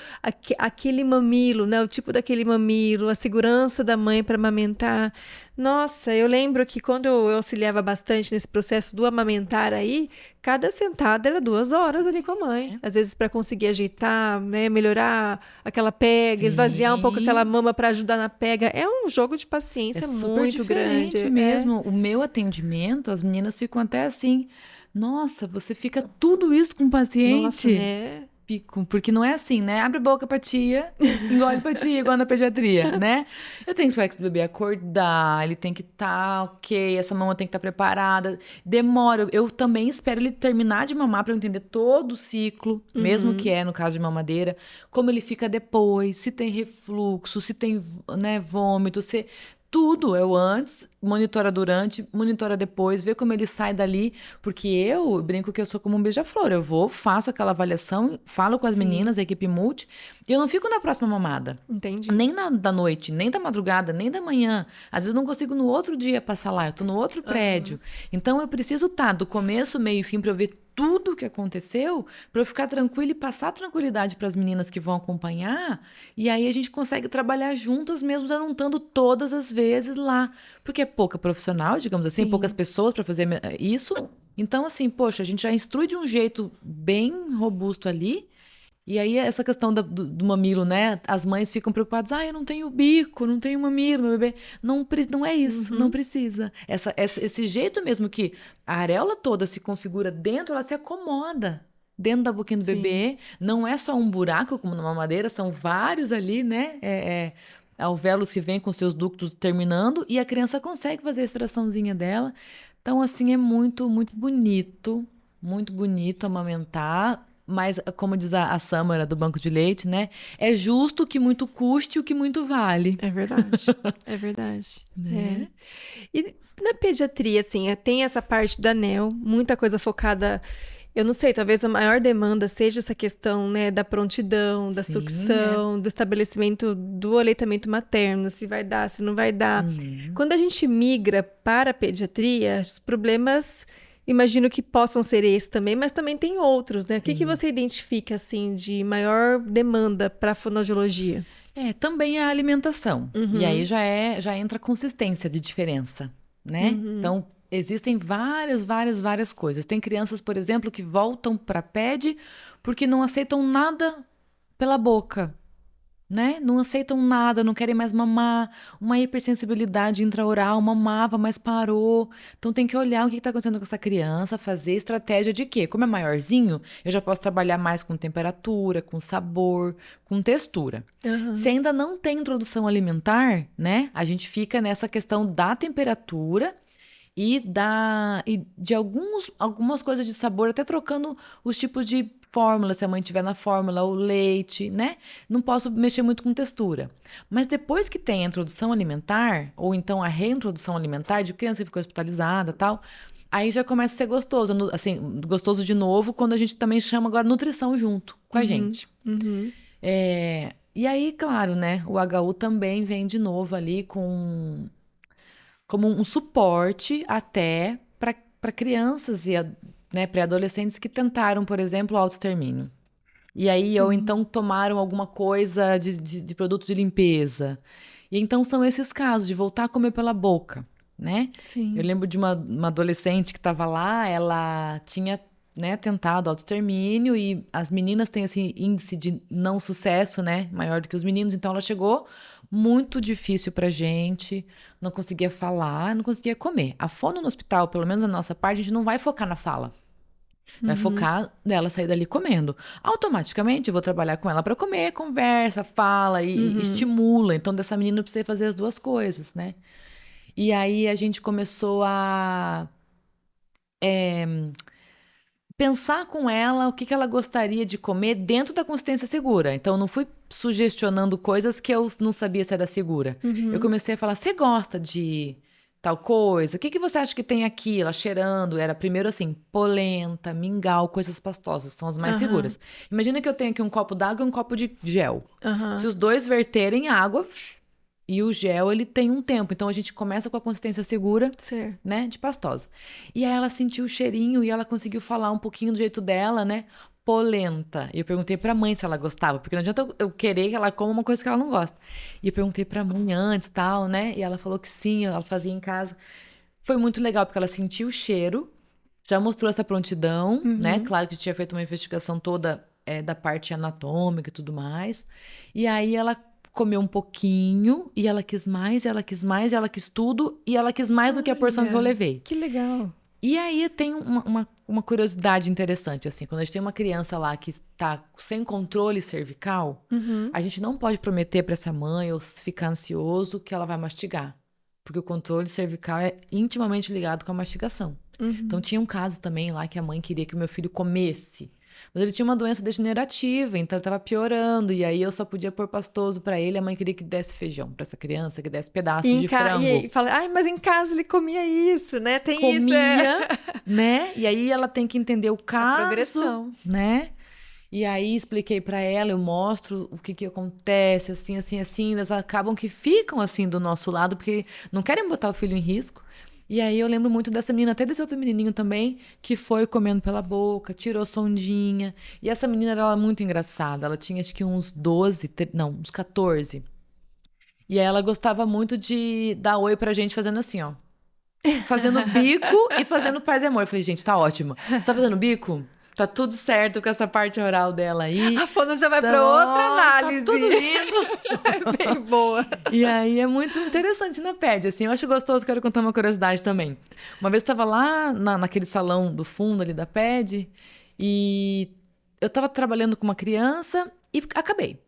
Speaker 2: aquele mamilo, né? O tipo daquele mamilo, a segurança da mãe para amamentar. Nossa, eu lembro que quando eu auxiliava bastante nesse processo do amamentar aí, cada sentada era 2 horas ali com a mãe. Às vezes para conseguir ajeitar, né? Melhorar aquela pega, esvaziar um pouco aquela mama para ajudar na pega. É um jogo de paciência muito grande.
Speaker 1: Mesmo. O meu atendimento, as meninas ficam até assim, nossa, você fica tudo isso com o paciente?
Speaker 2: Nossa, né?
Speaker 1: Porque não é assim, né? Abre a boca pra tia, engole pra tia, igual na pediatria, né? Eu tenho que esperar que esse bebê acordar, ele tem que estar ok, essa mama tem que estar preparada. Demora, eu também espero ele terminar de mamar pra eu entender todo o ciclo, mesmo que no caso de mamadeira, como ele fica depois, se tem refluxo, se tem, né, vômito, se... Tudo é o antes, monitora durante, monitora depois, vê como ele sai dali, porque eu brinco que eu sou como um beija-flor, eu vou, faço aquela avaliação, falo com as meninas, a equipe multi, e eu não fico na próxima mamada.
Speaker 2: Entendi.
Speaker 1: Nem da noite, nem da madrugada, nem da manhã. Às vezes eu não consigo no outro dia passar lá, eu tô no outro prédio. Então eu preciso estar do começo, meio e fim para eu ver tudo o que aconteceu, para eu ficar tranquila e passar tranquilidade para as meninas que vão acompanhar, e aí a gente consegue trabalhar juntas mesmo já não estando todas as vezes lá, porque é pouca profissional, digamos assim, poucas pessoas para fazer isso. Então, assim, poxa, a gente já instrui de um jeito bem robusto ali. E aí, essa questão do mamilo, né? As mães ficam preocupadas. Eu não tenho bico, não tenho mamilo, meu bebê. Não é isso, não precisa. Esse jeito mesmo que a areola toda se configura dentro, ela se acomoda dentro da boquinha do bebê. Não é só um buraco, como na mamadeira, são vários ali, né? Alvéolos que vêm com seus ductos terminando e a criança consegue fazer a extraçãozinha dela. Então, assim, é muito, muito bonito amamentar. Mas, como diz a Sâmara do Banco de Leite, né? É justo o que muito custe e o que muito vale.
Speaker 2: É verdade, é verdade.
Speaker 1: Né?
Speaker 2: E na pediatria, assim, tem essa parte da NEL, muita coisa focada. Eu não sei, talvez a maior demanda seja essa questão, né, da prontidão, da sucção, do estabelecimento do aleitamento materno, se vai dar, se não vai dar. Quando a gente migra para a pediatria, os problemas, imagino que possam ser esses também, mas também tem outros, né? O que você identifica, assim, de maior demanda para a fonoaudiologia?
Speaker 1: Também a alimentação. E aí já entra a consistência de diferença, né? Então, existem várias coisas. Tem crianças, por exemplo, que voltam para PED porque não aceitam nada pela boca, né? Não aceitam nada, não querem mais mamar. Uma hipersensibilidade intraoral, mamava, mas parou. Então tem que olhar o que está acontecendo com essa criança, fazer estratégia de quê? Como é maiorzinho, eu já posso trabalhar mais com temperatura, com sabor, com textura. Se ainda não tem introdução alimentar, né? A gente fica nessa questão da temperatura e de algumas coisas de sabor, até trocando os tipos de fórmula, se a mãe tiver na fórmula, o leite, né? Não posso mexer muito com textura. Mas depois que tem a introdução alimentar, ou então a reintrodução alimentar, de criança que ficou hospitalizada e tal, aí já começa a ser gostoso. Assim, gostoso de novo, quando a gente também chama agora nutrição junto com a gente. E aí, claro, né? O HU também vem de novo ali como um suporte até para crianças e pré-adolescentes que tentaram, por exemplo, o autoextermínio. E aí, ou então tomaram alguma coisa de produto de limpeza. E então são esses casos de voltar a comer pela boca, né?
Speaker 2: Sim.
Speaker 1: Eu lembro de uma adolescente que estava lá, ela tinha, né, tentado autoextermínio e as meninas têm esse índice de não sucesso, né, maior do que os meninos. Então ela chegou muito difícil pra gente, não conseguia falar, não conseguia comer. A fono no hospital, pelo menos na nossa parte, a gente não vai focar na fala. Vai focar nela sair dali comendo. Automaticamente eu vou trabalhar com ela para comer, conversa, fala e estimula. Então dessa menina eu precisei fazer as duas coisas, né? E aí a gente começou a pensar com ela o que ela gostaria de comer dentro da consistência segura. Então, eu não fui sugestionando coisas que eu não sabia se era segura. Eu comecei a falar, você gosta de tal coisa? O que você acha que tem aqui? Ela cheirando, era primeiro assim, polenta, mingau, coisas pastosas, são as mais seguras. Imagina que eu tenho aqui um copo d'água e um copo de gel. Se os dois verterem água... E o gel, ele tem um tempo. Então, a gente começa com a consistência segura, né? De pastosa. E aí, ela sentiu o cheirinho e ela conseguiu falar um pouquinho do jeito dela, né? Polenta. E eu perguntei pra mãe se ela gostava. Porque não adianta eu querer que ela coma uma coisa que ela não gosta. E eu perguntei pra mãe antes, tal, né? E ela falou que sim, ela fazia em casa. Foi muito legal, porque ela sentiu o cheiro. Já mostrou essa prontidão, né? Claro que tinha feito uma investigação toda da parte anatômica e tudo mais. E aí, ela... comeu um pouquinho, e ela quis mais, ela quis mais, ela quis tudo, e ela quis mais do que a porção que eu levei.
Speaker 2: Que legal.
Speaker 1: E aí tem uma curiosidade interessante, assim, quando a gente tem uma criança lá que está sem controle cervical, a gente não pode prometer para essa mãe ou ficar ansioso que ela vai mastigar, porque o controle cervical é intimamente ligado com a mastigação. Então tinha um caso também lá que a mãe queria que o meu filho comesse, mas ele tinha uma doença degenerativa, então ele estava piorando. E aí eu só podia pôr pastoso para ele. A mãe queria que desse feijão para essa criança, que desse pedaços de frango.
Speaker 2: E fala, mas em casa ele comia isso, né? Tem
Speaker 1: comia, isso. Né? E aí ela tem que entender o caso.
Speaker 2: A progressão.
Speaker 1: Né? E aí expliquei para ela, eu mostro o que acontece, assim. Elas acabam que ficam assim do nosso lado, porque não querem botar o filho em risco. E aí eu lembro muito dessa menina, até desse outro menininho também, que foi comendo pela boca, tirou sondinha. E essa menina era muito engraçada, ela tinha acho que uns 14. E aí ela gostava muito de dar oi pra gente fazendo assim, ó. Fazendo bico e fazendo paz e amor. Eu falei, gente, tá ótimo. Você tá fazendo bico? Tá tudo certo com essa parte oral dela aí.
Speaker 2: A fono já vai pra outra análise.
Speaker 1: Tá tudo lindo.
Speaker 2: É bem boa.
Speaker 1: E aí é muito interessante na PED, assim. Eu acho gostoso, quero contar uma curiosidade também. Uma vez eu tava lá naquele salão do fundo ali da PED e eu tava trabalhando com uma criança e acabei.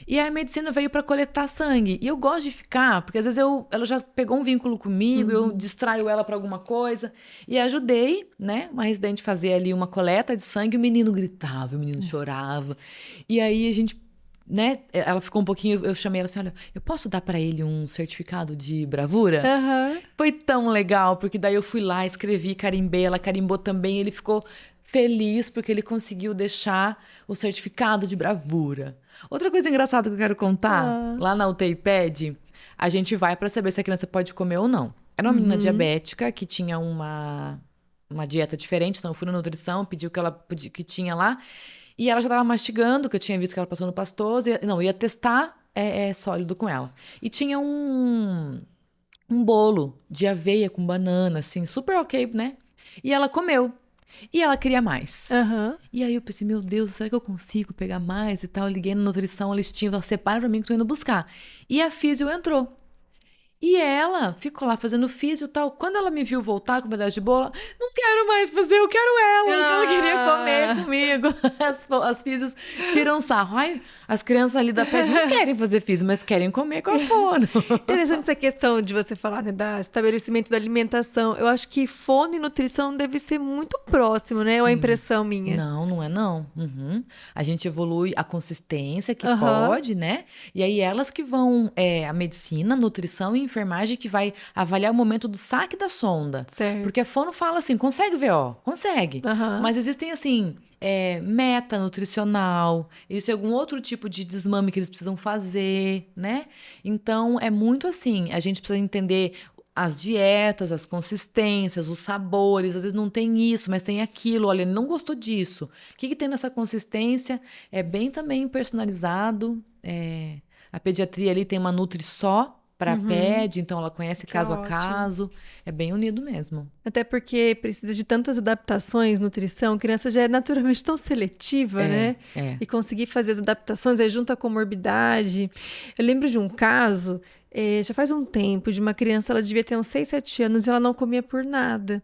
Speaker 1: E a medicina veio para coletar sangue. E eu gosto de ficar, porque às vezes ela já pegou um vínculo comigo, eu distraio ela para alguma coisa. E ajudei, né, uma residente a fazer ali uma coleta de sangue. O menino gritava, o menino chorava. E aí a gente, né, ela ficou um pouquinho, eu chamei ela assim, olha, eu posso dar para ele um certificado de bravura? Foi tão legal, porque daí eu fui lá, escrevi, carimbei, ela carimbou também, ele ficou feliz porque ele conseguiu deixar o certificado de bravura. Outra coisa engraçada que eu quero contar, lá na UTI PED, a gente vai para saber se a criança pode comer ou não. Era uma menina diabética que tinha uma dieta diferente, então eu fui na nutrição, pedi o que ela que tinha lá, e ela já estava mastigando, que eu tinha visto que ela passou no pastoso, ia testar sólido com ela. E tinha um bolo de aveia com banana, assim, super ok, né? E ela comeu. E ela queria mais. E aí eu pensei, meu Deus, será que eu consigo pegar mais e tal? Eu liguei na nutrição, eles tinham, separa pra mim que eu tô indo buscar. E a físio entrou. E ela ficou lá fazendo físio e tal. Quando ela me viu voltar com um pedaço de bolo, não quero mais fazer, eu quero ela. Ela queria comer comigo. As físios tiram sarro. Ai, as crianças ali da PED não querem fazer físio, mas querem comer com a fono.
Speaker 2: Interessante essa questão de você falar, né, da estabelecimento da alimentação. Eu acho que fono e nutrição deve ser muito próximo, né? Ou a impressão minha?
Speaker 1: Não é não. A gente evolui a consistência que pode, né? E aí elas que vão, a medicina, a nutrição e enfermagem que vai avaliar o momento do saque da sonda.
Speaker 2: Certo.
Speaker 1: Porque a fono fala assim, consegue VO? Consegue. Mas existem, assim, meta nutricional, existe algum outro tipo de desmame que eles precisam fazer, né? Então, é muito assim, a gente precisa entender as dietas, as consistências, os sabores, às vezes não tem isso, mas tem aquilo, olha, ele não gostou disso. O que tem nessa consistência? É bem também personalizado, a pediatria ali tem uma nutri só, para PED, então ela conhece caso a caso. É bem unido mesmo.
Speaker 2: Até porque precisa de tantas adaptações, nutrição, a criança já é naturalmente tão seletiva, né? E conseguir fazer as adaptações, aí junto à comorbidade. Eu lembro de um caso, já faz um tempo, de uma criança, ela devia ter uns 6, 7 anos, e ela não comia por nada.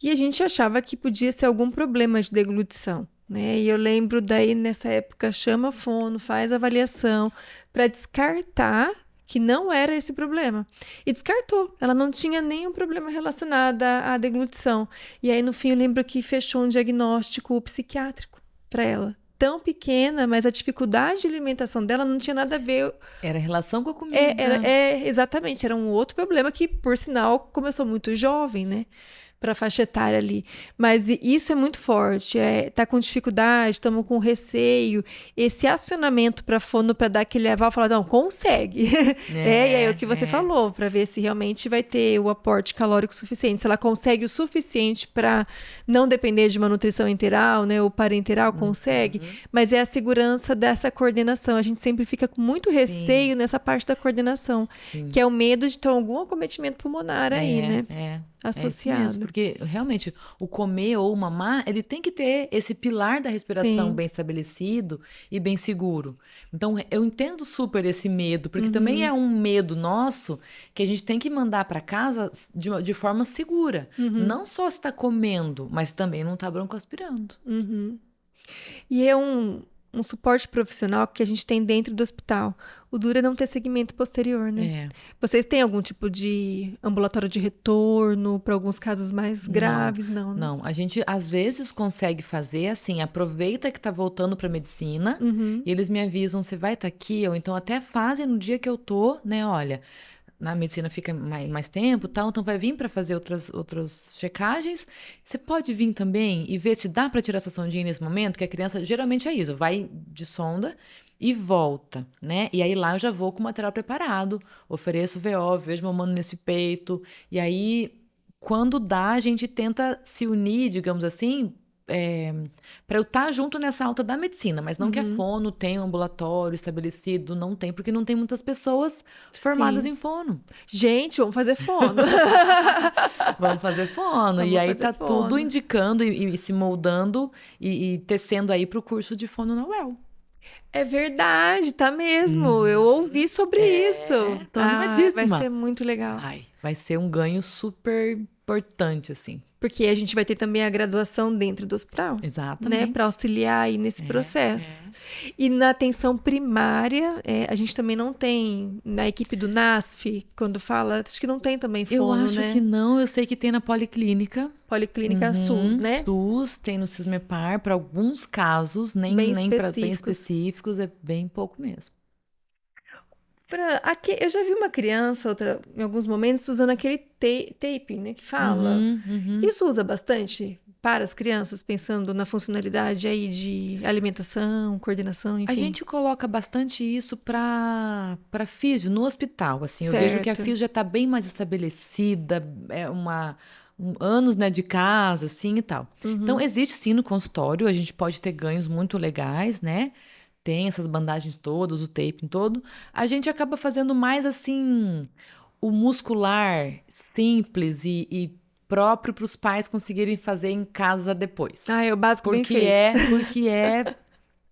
Speaker 2: E a gente achava que podia ser algum problema de deglutição, né? E eu lembro daí, nessa época, chama a fono, faz a avaliação para descartar que não era esse problema. E descartou. Ela não tinha nenhum problema relacionado à deglutição. E aí, no fim, eu lembro que fechou um diagnóstico psiquiátrico para ela. Tão pequena, mas a dificuldade de alimentação dela não tinha nada a ver.
Speaker 1: Era relação com a comida.
Speaker 2: Exatamente. Era um outro problema que, por sinal, começou muito jovem, né? Para a faixa etária ali. Mas isso é muito forte. Tá com dificuldade, estamos com receio. Esse acionamento para fono, para dar aquele aval, falar, não, consegue. E aí o que você falou, para ver se realmente vai ter o aporte calórico suficiente. Se ela consegue o suficiente para não depender de uma nutrição enteral, né? Ou parenteral, consegue. Mas é a segurança dessa coordenação. A gente sempre fica com muito receio nessa parte da coordenação. Que é o medo de ter algum acometimento pulmonar aí, né? Associado.
Speaker 1: É isso mesmo, porque realmente o comer ou mamar, ele tem que ter esse pilar da respiração bem estabelecido e bem seguro. Então, eu entendo super esse medo, porque também é um medo nosso que a gente tem que mandar para casa de forma segura. Não só se está comendo, mas também não está broncoaspirando.
Speaker 2: E é um suporte profissional que a gente tem dentro do hospital. O duro é não ter segmento posterior, né? Vocês têm algum tipo de ambulatório de retorno para alguns casos mais graves? Não, né?
Speaker 1: Não, a gente às vezes consegue fazer assim, aproveita que tá voltando para medicina e eles me avisam, você vai estar aqui, ou então até fazem no dia que eu tô, né? Olha, na medicina fica mais tempo, tal, então vai vir para fazer outras checagens. Você pode vir também e ver se dá para tirar essa sondinha nesse momento, que a criança geralmente é isso, vai de sonda e volta, né? E aí lá eu já vou com o material preparado, ofereço VO, vejo mamando nesse peito, e aí quando dá a gente tenta se unir, digamos assim, para eu estar junto nessa alta da medicina, mas não que a fono tenha um ambulatório estabelecido, não tem, porque não tem muitas pessoas formadas em fono.
Speaker 2: Gente, vamos fazer fono.
Speaker 1: Vamos fazer fono. Vamos e aí tá fono. Tudo indicando e se moldando e tecendo aí pro curso de fono na UEL.
Speaker 2: É verdade, tá mesmo. Eu ouvi sobre isso.
Speaker 1: Tô animadíssima.
Speaker 2: Vai ser muito legal.
Speaker 1: Vai ser um ganho super importante, assim.
Speaker 2: Porque a gente vai ter também a graduação dentro do hospital.
Speaker 1: Exatamente.
Speaker 2: Né? Para auxiliar aí nesse processo. E na atenção primária, a gente também não tem, na equipe do NASF, quando fala, acho que não tem também fono,
Speaker 1: Eu acho que não, eu sei que tem na Policlínica.
Speaker 2: Policlínica SUS, né?
Speaker 1: SUS, tem no Cismepar, para alguns casos, nem para bem específicos, é bem pouco mesmo.
Speaker 2: Aqui, eu já vi uma criança, em alguns momentos, usando aquele taping, né, que fala. Isso usa bastante para as crianças, pensando na funcionalidade aí de alimentação, coordenação, enfim.
Speaker 1: A gente coloca bastante isso para físio no hospital, assim.
Speaker 2: Certo.
Speaker 1: Eu vejo que a físio já está bem mais estabelecida, anos, né, de casa, assim, e tal. Então, existe sim no consultório, a gente pode ter ganhos muito legais, né? Tem essas bandagens todas, o taping todo. A gente acaba fazendo mais, assim, o muscular simples e próprio para os pais conseguirem fazer em casa depois.
Speaker 2: É o básico bem feito.
Speaker 1: Porque é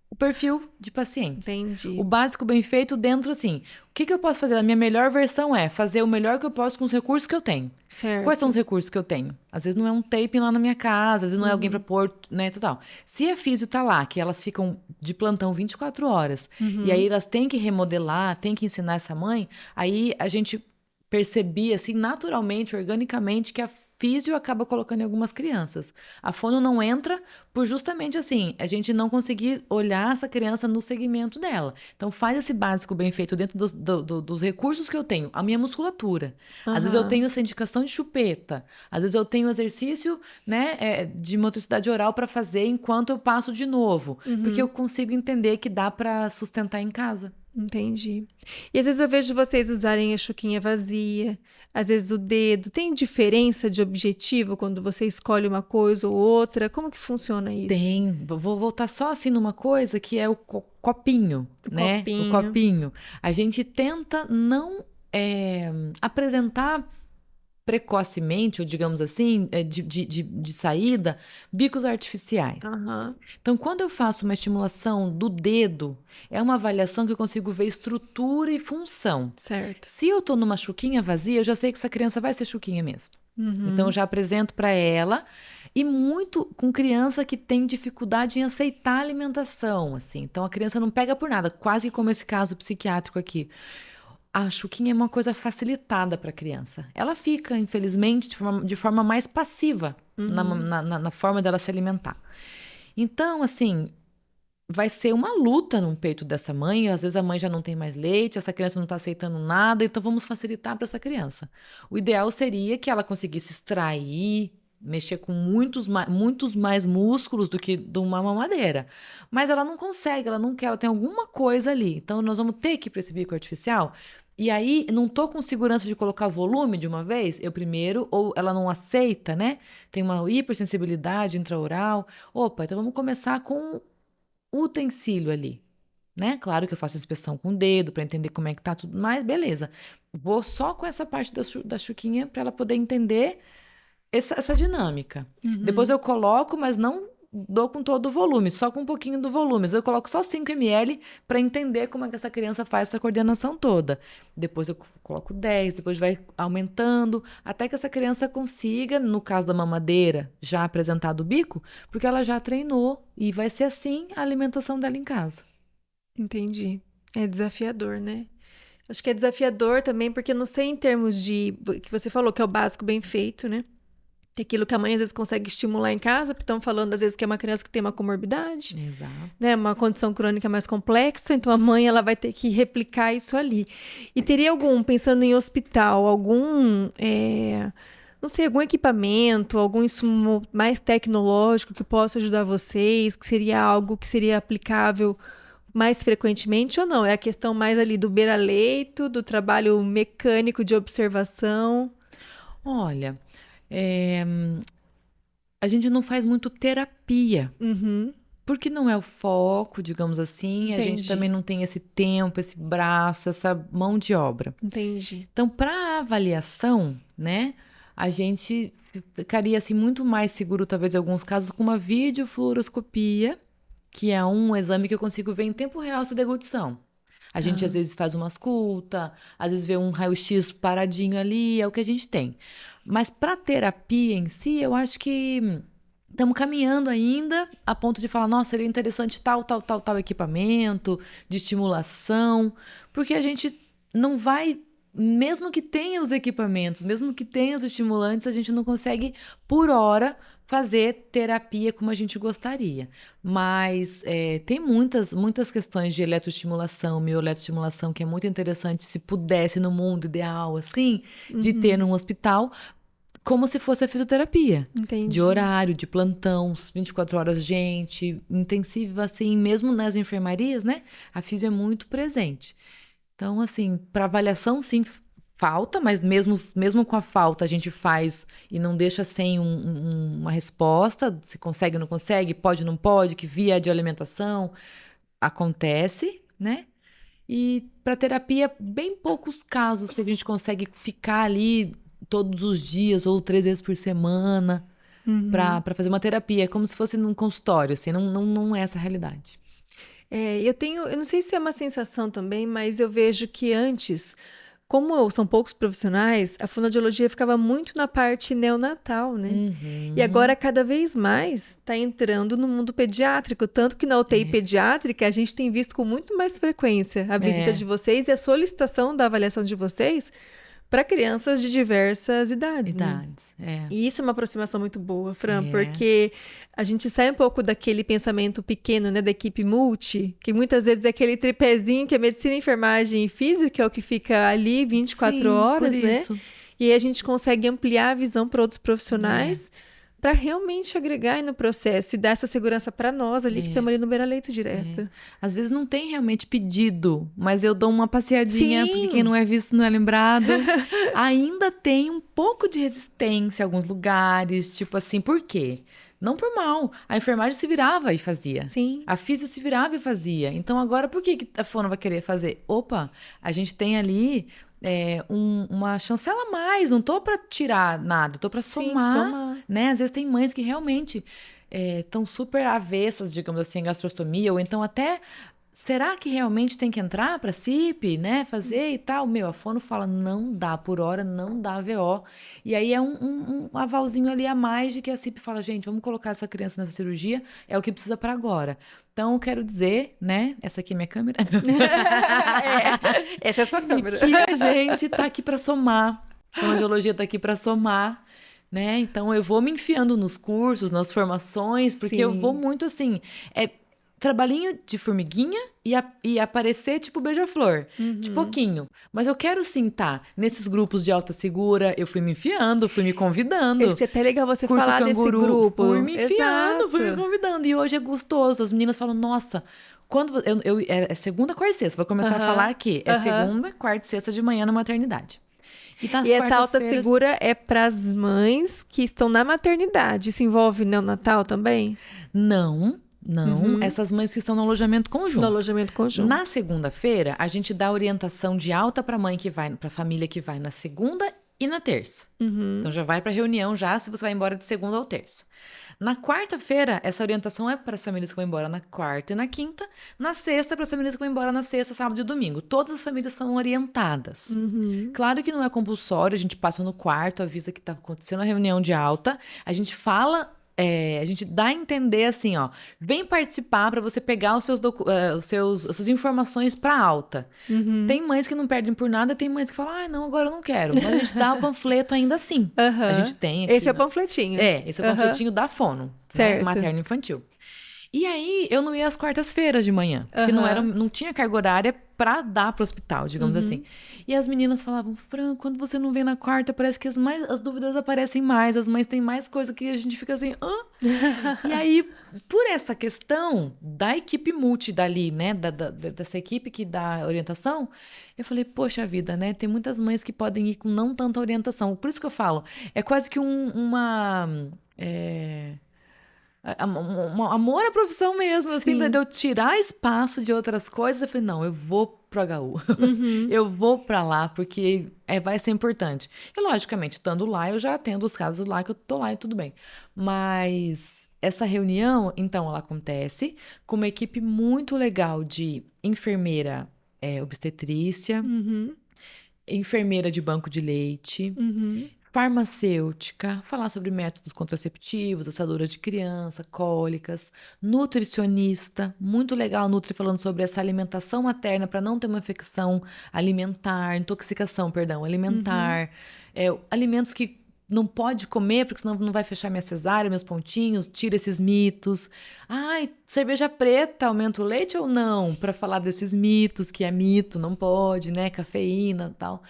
Speaker 1: o perfil de pacientes.
Speaker 2: Entendi.
Speaker 1: O básico bem feito dentro, assim, o que eu posso fazer? A minha melhor versão é fazer o melhor que eu posso com os recursos que eu tenho.
Speaker 2: Certo.
Speaker 1: Quais são os recursos que eu tenho? Às vezes não é um taping lá na minha casa, às vezes não é alguém para pôr, né, total. Se a físio tá lá, que elas ficam de plantão 24 horas, e aí elas têm que remodelar, têm que ensinar essa mãe, aí a gente percebia, assim, naturalmente, organicamente, que a físio acaba colocando em algumas crianças. A fono não entra por justamente assim, a gente não conseguir olhar essa criança no segmento dela. Então, faz esse básico bem feito dentro dos recursos que eu tenho. A minha musculatura. Às vezes eu tenho essa indicação de chupeta. Às vezes eu tenho exercício, né, de motricidade oral para fazer enquanto eu passo de novo. Porque eu consigo entender que dá para sustentar em casa.
Speaker 2: Entendi. E às vezes eu vejo vocês usarem a chuquinha vazia, às vezes o dedo. Tem diferença de objetivo quando você escolhe uma coisa ou outra? Como que funciona isso?
Speaker 1: Tem. Vou voltar só assim numa coisa que é o copinho, né?
Speaker 2: Copinho.
Speaker 1: O copinho. A gente tenta não apresentar precocemente, ou digamos assim, de saída, bicos artificiais. Então, quando eu faço uma estimulação do dedo, é uma avaliação que eu consigo ver estrutura e função.
Speaker 2: Certo.
Speaker 1: Se eu tô numa chuquinha vazia, eu já sei que essa criança vai ser chuquinha mesmo. Então, eu já apresento para ela. E muito com criança que tem dificuldade em aceitar a alimentação, assim. Então, a criança não pega por nada, quase como esse caso psiquiátrico aqui. A chuquinha é uma coisa facilitada para a criança. Ela fica, infelizmente, de forma mais passiva na forma dela se alimentar. Então, assim, vai ser uma luta no peito dessa mãe. Às vezes a mãe já não tem mais leite, essa criança não está aceitando nada, então vamos facilitar para essa criança. O ideal seria que ela conseguisse extrair, mexer com muitos mais músculos do que de uma mamadeira. Mas ela não consegue, ela não quer, ela tem alguma coisa ali. Então, nós vamos ter que ir para esse bico artificial. E aí, não tô com segurança de colocar volume de uma vez, eu primeiro, ou ela não aceita, né? Tem uma hipersensibilidade intraoral. Opa, então vamos começar com o utensílio ali, né? Claro que eu faço inspeção com o dedo para entender como é que tá tudo mais, beleza. Vou só com essa parte da chuquinha para ela poder entender essa dinâmica. Depois eu coloco, mas não dou com todo o volume, só com um pouquinho do volume. Eu coloco só 5 ml para entender como é que essa criança faz essa coordenação toda. Depois eu coloco 10, depois vai aumentando, até que essa criança consiga, no caso da mamadeira, já apresentar do bico, porque ela já treinou e vai ser assim a alimentação dela em casa.
Speaker 2: Entendi. É desafiador, né? Acho que é desafiador também, porque eu não sei em termos de... que você falou que é o básico bem feito, né? Aquilo que a mãe às vezes consegue estimular em casa, porque estão falando às vezes que é uma criança que tem uma comorbidade.
Speaker 1: Exato.
Speaker 2: Né? Uma condição crônica mais complexa, então a mãe ela vai ter que replicar isso ali. E teria pensando em hospital, não sei, algum equipamento, algum insumo mais tecnológico que possa ajudar vocês, que seria algo que seria aplicável mais frequentemente ou não? É a questão mais ali do beira-leito, do trabalho mecânico de observação?
Speaker 1: Olha... a gente não faz muito terapia, porque não é o foco, digamos assim.
Speaker 2: Entendi.
Speaker 1: A gente também não tem esse tempo, esse braço, essa mão de obra.
Speaker 2: Entendi.
Speaker 1: Então, para avaliação, né, a gente ficaria assim, muito mais seguro, talvez em alguns casos, com uma videofluoroscopia, que é um exame que eu consigo ver em tempo real essa deglutição. A gente às vezes faz uma escuta, às vezes vê um raio-x paradinho ali, é o que a gente tem. Mas para terapia em si, eu acho que estamos caminhando ainda a ponto de falar, nossa, seria interessante tal equipamento de estimulação, porque a gente não vai, mesmo que tenha os equipamentos, mesmo que tenha os estimulantes, a gente não consegue, por hora, fazer terapia como a gente gostaria. Mas tem muitas questões de eletroestimulação, mioeletroestimulação, que é muito interessante, se pudesse no mundo ideal, assim, de ter num hospital, como se fosse a fisioterapia.
Speaker 2: Entendi.
Speaker 1: De horário, de plantão, 24 horas, gente, intensiva, assim, mesmo nas enfermarias, né? A fisio é muito presente. Então, assim, para avaliação, sim, falta, mas mesmo com a falta, a gente faz e não deixa sem uma resposta, se consegue, não consegue, pode, não pode, que via de alimentação, acontece, né? E para terapia, bem poucos casos que a gente consegue ficar ali todos os dias ou 3 vezes por semana para fazer uma terapia. É como se fosse num consultório, assim, não é essa a realidade.
Speaker 2: Eu não sei se é uma sensação também, mas eu vejo que antes, como são poucos profissionais, a fonoaudiologia ficava muito na parte neonatal, né? E agora, cada vez mais, está entrando no mundo pediátrico. Tanto que na UTI pediátrica, a gente tem visto com muito mais frequência a visita de vocês e a solicitação da avaliação de vocês para crianças de diversas idades, né? E isso é uma aproximação muito boa, Fran, porque a gente sai um pouco daquele pensamento pequeno, né, da equipe multi, que muitas vezes é aquele tripézinho que é medicina, enfermagem e física, que é o que fica ali 24 horas, né? E aí a gente consegue ampliar a visão para outros profissionais para realmente agregar aí no processo e dar essa segurança para nós ali que estamos ali no beira-leito direto.
Speaker 1: Às vezes não tem realmente pedido, mas eu dou uma passeadinha, porque quem não é visto não é lembrado. Ainda tem um pouco de resistência em alguns lugares, tipo assim, por quê? Não por mal. A enfermagem se virava e fazia.
Speaker 2: Sim.
Speaker 1: A fisio se virava e fazia. Então agora por que a fono vai querer fazer? Opa, a gente tem ali uma chancela a mais, não tô para tirar nada, tô para somar, né? Às vezes tem mães que realmente estão super avessas, digamos assim, gastrostomia, ou então até, será que realmente tem que entrar para CIP, né? Fazer e tal? A fono fala, não dá, por hora não dá VO. E aí é um avalzinho ali a mais de que a CIP fala, gente, vamos colocar essa criança nessa cirurgia, é o que precisa para agora. Então, eu quero dizer, né? Essa aqui é minha câmera.
Speaker 2: Essa é a sua câmera.
Speaker 1: Que a gente tá aqui para somar. A fonoaudiologia tá aqui para somar, né? Então, eu vou me enfiando nos cursos, nas formações, porque eu vou muito assim... trabalhinho de formiguinha e aparecer tipo beija-flor, de pouquinho. Mas eu quero sim estar nesses grupos de alta segura, eu fui me enfiando, fui me convidando.
Speaker 2: Acho que é até legal você
Speaker 1: Curso
Speaker 2: falar
Speaker 1: canguru,
Speaker 2: desse grupo.
Speaker 1: Fui me enfiando, fui me convidando. E hoje é gostoso. As meninas falam, nossa, quando é segunda, quarta e sexta, vou começar a falar aqui. É segunda, quarta e sexta de manhã na maternidade.
Speaker 2: E essa alta segura é para as mães que estão na maternidade. Isso envolve neonatal também?
Speaker 1: Não, essas mães que estão no alojamento conjunto.
Speaker 2: No alojamento conjunto.
Speaker 1: Na segunda-feira, a gente dá orientação de alta para mãe que vai, para família que vai na segunda e na terça. Então já vai para reunião já, se você vai embora de segunda ou terça. Na quarta-feira, essa orientação é para as famílias que vão embora na quarta e na quinta. Na sexta, para as famílias que vão embora na sexta, sábado e domingo. Todas as famílias são orientadas. Claro que não é compulsório, a gente passa no quarto, avisa que está acontecendo a reunião de alta. A gente fala... a gente dá a entender assim, ó, vem participar para você pegar as suas informações para alta. Tem mães que não perdem por nada, tem mães que falam, não, agora eu não quero. Mas a gente dá o panfleto ainda assim. A gente tem aqui.
Speaker 2: Esse é o panfletinho.
Speaker 1: Esse é o panfletinho da fono,
Speaker 2: certo.
Speaker 1: Né, materno infantil. E aí, eu não ia às quartas-feiras de manhã, porque não tinha carga horária para dar pro hospital, digamos assim. E as meninas falavam, Fran, quando você não vem na quarta, parece que as dúvidas aparecem mais, as mães têm mais coisa que a gente fica assim, E aí, por essa questão da equipe multi dali, né, dessa equipe que dá orientação, eu falei, poxa vida, né, tem muitas mães que podem ir com não tanta orientação. Por isso que eu falo, é quase que amor à profissão mesmo, assim, de eu tirar espaço de outras coisas. Eu falei, não, eu vou pro HU. Eu vou pra lá, porque vai ser importante. E, logicamente, estando lá, eu já atendo os casos lá, que eu tô lá e tudo bem. Mas essa reunião, então, ela acontece com uma equipe muito legal de enfermeira obstetrícia, enfermeira de banco de leite, farmacêutica, falar sobre métodos contraceptivos, assadura de criança, cólicas, nutricionista, muito legal, Nutri falando sobre essa alimentação materna para não ter uma infecção alimentar, intoxicação, perdão, alimentar, alimentos que não pode comer, porque senão não vai fechar minha cesárea, meus pontinhos, tira esses mitos. Ai, cerveja preta aumenta o leite ou não? Para falar desses mitos, que é mito, não pode, né? Cafeína e tal.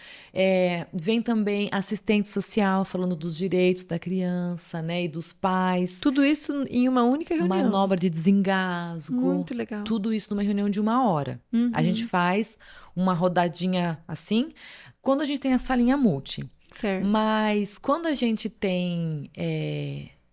Speaker 1: Vem também assistente social, falando dos direitos da criança, né? E dos pais.
Speaker 2: Tudo isso em uma única reunião.
Speaker 1: Manobra de desengasgo.
Speaker 2: Muito legal.
Speaker 1: Tudo isso numa reunião de 1 hora. A gente faz uma rodadinha assim, quando a gente tem a salinha multi.
Speaker 2: Certo.
Speaker 1: Mas quando a gente tem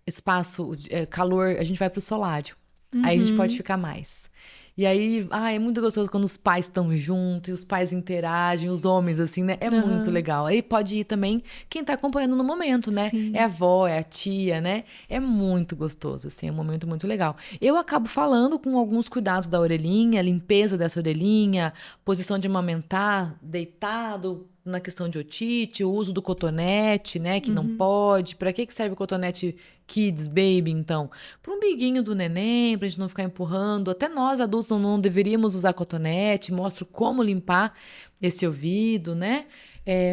Speaker 1: espaço, calor, a gente vai pro solário. Aí a gente pode ficar mais. E aí, é muito gostoso quando os pais estão juntos, e os pais interagem, os homens, assim, né? É muito legal. Aí pode ir também quem tá acompanhando no momento, né?
Speaker 2: Sim.
Speaker 1: É a avó, é a tia, né? É muito gostoso, assim, é um momento muito legal. Eu acabo falando com alguns cuidados da orelhinha, limpeza dessa orelhinha, posição de amamentar, deitado, na questão de otite, o uso do cotonete, né, que não pode. Para que serve o cotonete Kids Baby, então? Para um biguinho do neném, pra gente não ficar empurrando. Até nós, adultos, não deveríamos usar cotonete. Mostro como limpar esse ouvido, né?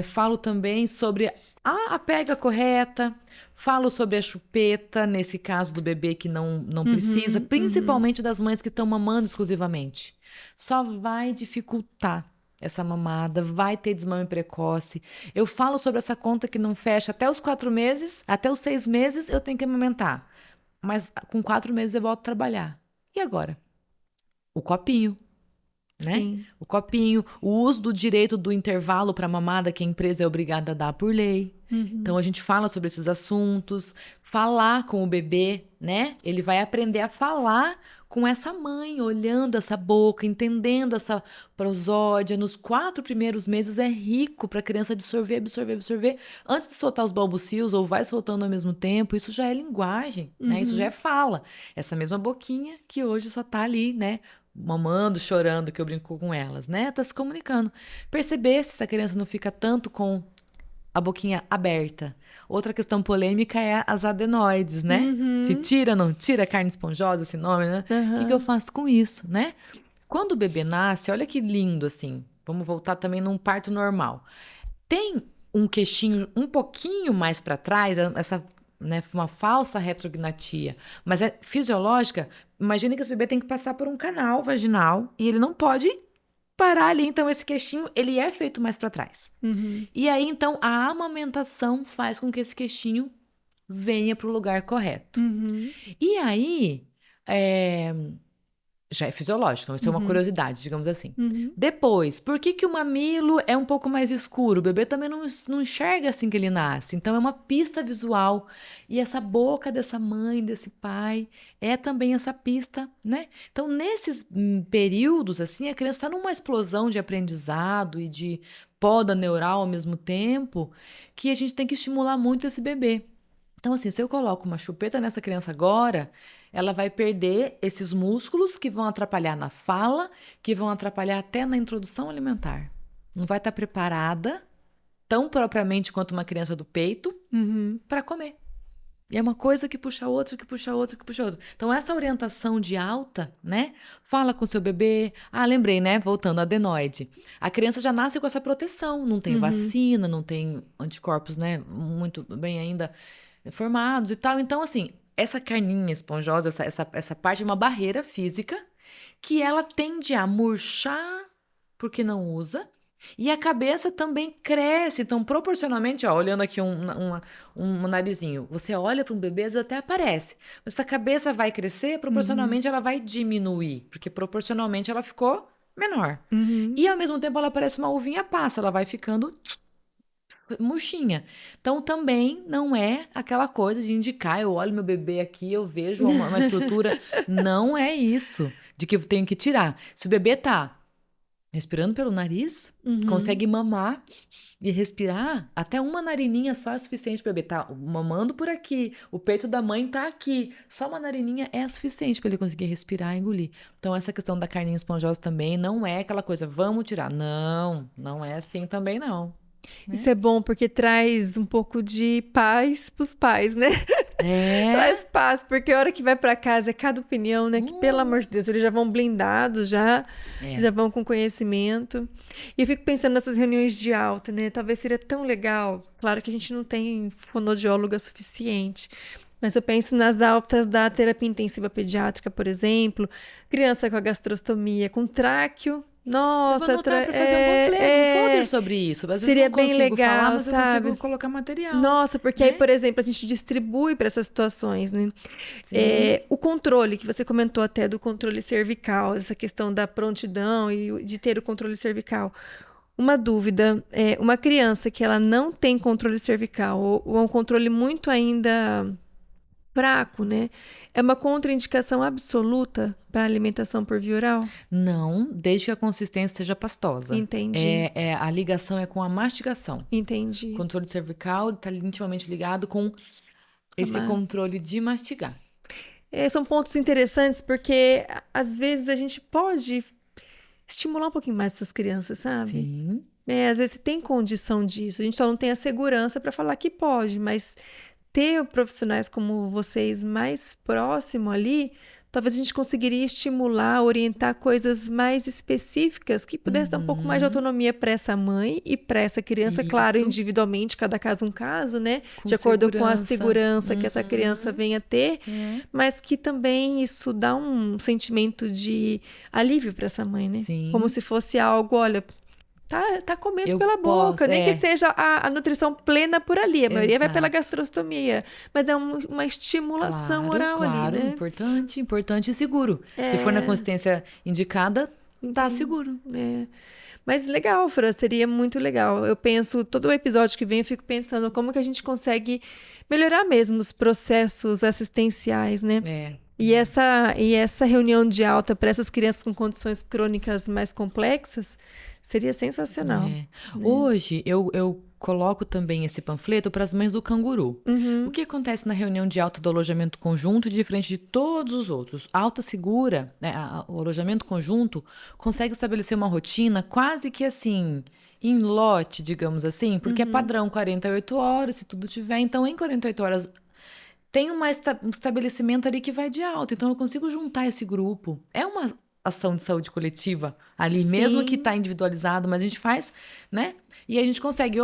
Speaker 1: Falo também sobre a pega correta. Falo sobre a chupeta, nesse caso do bebê que não precisa. Principalmente das mães que estão mamando exclusivamente. Só vai dificultar essa mamada, vai ter desmame precoce. Eu falo sobre essa conta que não fecha até os 4 meses, até os 6 meses eu tenho que amamentar. Mas com 4 meses eu volto a trabalhar. E agora? O copinho, né?
Speaker 2: Sim.
Speaker 1: O copinho, o uso do direito do intervalo para mamada que a empresa é obrigada a dar por lei. Então a gente fala sobre esses assuntos, falar com o bebê, né? Ele vai aprender a falar com essa mãe, olhando essa boca, entendendo essa prosódia. Nos 4 primeiros meses é rico para a criança absorver. Antes de soltar os balbucios, ou vai soltando ao mesmo tempo, isso já é linguagem, né? Isso já é fala. Essa mesma boquinha que hoje só tá ali, né? Mamando, chorando, que eu brinco com elas, né? Tá se comunicando. Perceber se essa criança não fica tanto com a boquinha aberta. Outra questão polêmica é as adenoides, né? Se tira, não tira carne esponjosa, esse nome, né? O que eu faço com isso, né? Quando o bebê nasce, olha que lindo, assim. Vamos voltar também num parto normal. Tem um queixinho um pouquinho mais para trás, essa, né, uma falsa retrognatia, mas é fisiológica. Imagina que esse bebê tem que passar por um canal vaginal e ele não pode parar ali, então esse queixinho, ele é feito mais para trás. E aí, então, a amamentação faz com que esse queixinho venha para o lugar correto. E aí, já é fisiológico, então isso é uma curiosidade, digamos assim. Depois, por que o mamilo é um pouco mais escuro? O bebê também não enxerga assim que ele nasce. Então, é uma pista visual. E essa boca dessa mãe, desse pai, é também essa pista, né? Então, nesses períodos, assim, a criança está numa explosão de aprendizado e de poda neural ao mesmo tempo, que a gente tem que estimular muito esse bebê. Então, assim, se eu coloco uma chupeta nessa criança agora, ela vai perder esses músculos que vão atrapalhar na fala, que vão atrapalhar até na introdução alimentar. Não vai estar preparada, tão propriamente quanto uma criança do peito, para comer. E é uma coisa que puxa outra, que puxa outra, que puxa outra. Então, essa orientação de alta, né? Fala com seu bebê. Lembrei, né? Voltando, adenoide. A criança já nasce com essa proteção. Não tem vacina, não tem anticorpos, né? Muito bem ainda formados e tal. Então, assim, essa carninha esponjosa, essa parte é uma barreira física que ela tende a murchar porque não usa. E a cabeça também cresce. Então, proporcionalmente, olhando aqui um narizinho, você olha para um bebê, às vezes até aparece. Mas se a cabeça vai crescer, proporcionalmente ela vai diminuir. Porque proporcionalmente ela ficou menor. E ao mesmo tempo ela parece uma uvinha passa, ela vai ficando murchinha. Então, também não é aquela coisa de indicar, eu olho meu bebê aqui, eu vejo uma estrutura. Não é isso, de que eu tenho que tirar. Se o bebê tá respirando pelo nariz, consegue mamar e respirar, até uma narininha só é suficiente para o bebê. Tá mamando por aqui, o peito da mãe tá aqui. Só uma narininha é suficiente para ele conseguir respirar e engolir. Então, essa questão da carninha esponjosa também não é aquela coisa, vamos tirar. Não é assim também não.
Speaker 2: Isso é bom porque traz um pouco de paz pros pais, né? Traz paz, porque a hora que vai pra casa é cada opinião, né? Que, pelo amor de Deus, eles já vão blindados, já vão com conhecimento. E eu fico pensando nessas reuniões de alta, né? Talvez seria tão legal. Claro que a gente não tem fonoaudióloga suficiente. Mas eu penso nas altas da terapia intensiva pediátrica, por exemplo. Criança com a gastrostomia, com tráqueo. Nossa,
Speaker 1: eu vou anotar pra fazer um folder sobre isso. Às vezes
Speaker 2: seria
Speaker 1: não consigo
Speaker 2: bem legal,
Speaker 1: falar, mas
Speaker 2: sabe?
Speaker 1: eu consigo colocar material.
Speaker 2: Nossa, porque aí, por exemplo, a gente distribui para essas situações, né? O controle, que você comentou até do controle cervical, essa questão da prontidão e de ter o controle cervical. Uma dúvida, uma criança que ela não tem controle cervical ou é um controle muito ainda fraco, né? É uma contraindicação absoluta para alimentação por via oral?
Speaker 1: Não, desde que a consistência seja pastosa.
Speaker 2: Entendi.
Speaker 1: A ligação é com a mastigação.
Speaker 2: Entendi.
Speaker 1: O controle cervical está intimamente ligado com esse controle de mastigar.
Speaker 2: São pontos interessantes porque, às vezes, a gente pode estimular um pouquinho mais essas crianças, sabe?
Speaker 1: Sim.
Speaker 2: Às vezes tem condição disso. A gente só não tem a segurança para falar que pode, mas ter profissionais como vocês mais próximo ali, talvez a gente conseguiria estimular, orientar coisas mais específicas que pudesse dar um pouco mais de autonomia para essa mãe e para essa criança, claro, individualmente, cada caso um caso, né? De acordo com a segurança que essa criança venha a ter, mas que também isso dá um sentimento de alívio para essa mãe, né?
Speaker 1: Sim.
Speaker 2: Como se fosse algo, olha, tá comendo pela boca, nem que seja a nutrição plena por ali, a maioria vai pela gastrostomia, mas é uma estimulação oral ali, né?
Speaker 1: Importante e seguro. Se for na consistência indicada, tá seguro.
Speaker 2: Mas legal, Fran, seria muito legal. Eu penso, todo o episódio que vem, eu fico pensando como que a gente consegue melhorar mesmo os processos assistenciais, né? E essa reunião de alta para essas crianças com condições crônicas mais complexas seria sensacional.
Speaker 1: Hoje, eu coloco também esse panfleto para as mães do canguru. O que acontece na reunião de alta do alojamento conjunto, diferente de todos os outros? A alta segura, o alojamento conjunto, consegue estabelecer uma rotina quase que assim, em lote, digamos assim, porque é padrão 48 horas, se tudo tiver. Então, em 48 horas, tem um estabelecimento ali que vai de alta. Então, eu consigo juntar esse grupo. É uma ação de saúde coletiva ali, mesmo que está individualizado, mas a gente faz, né? E a gente consegue,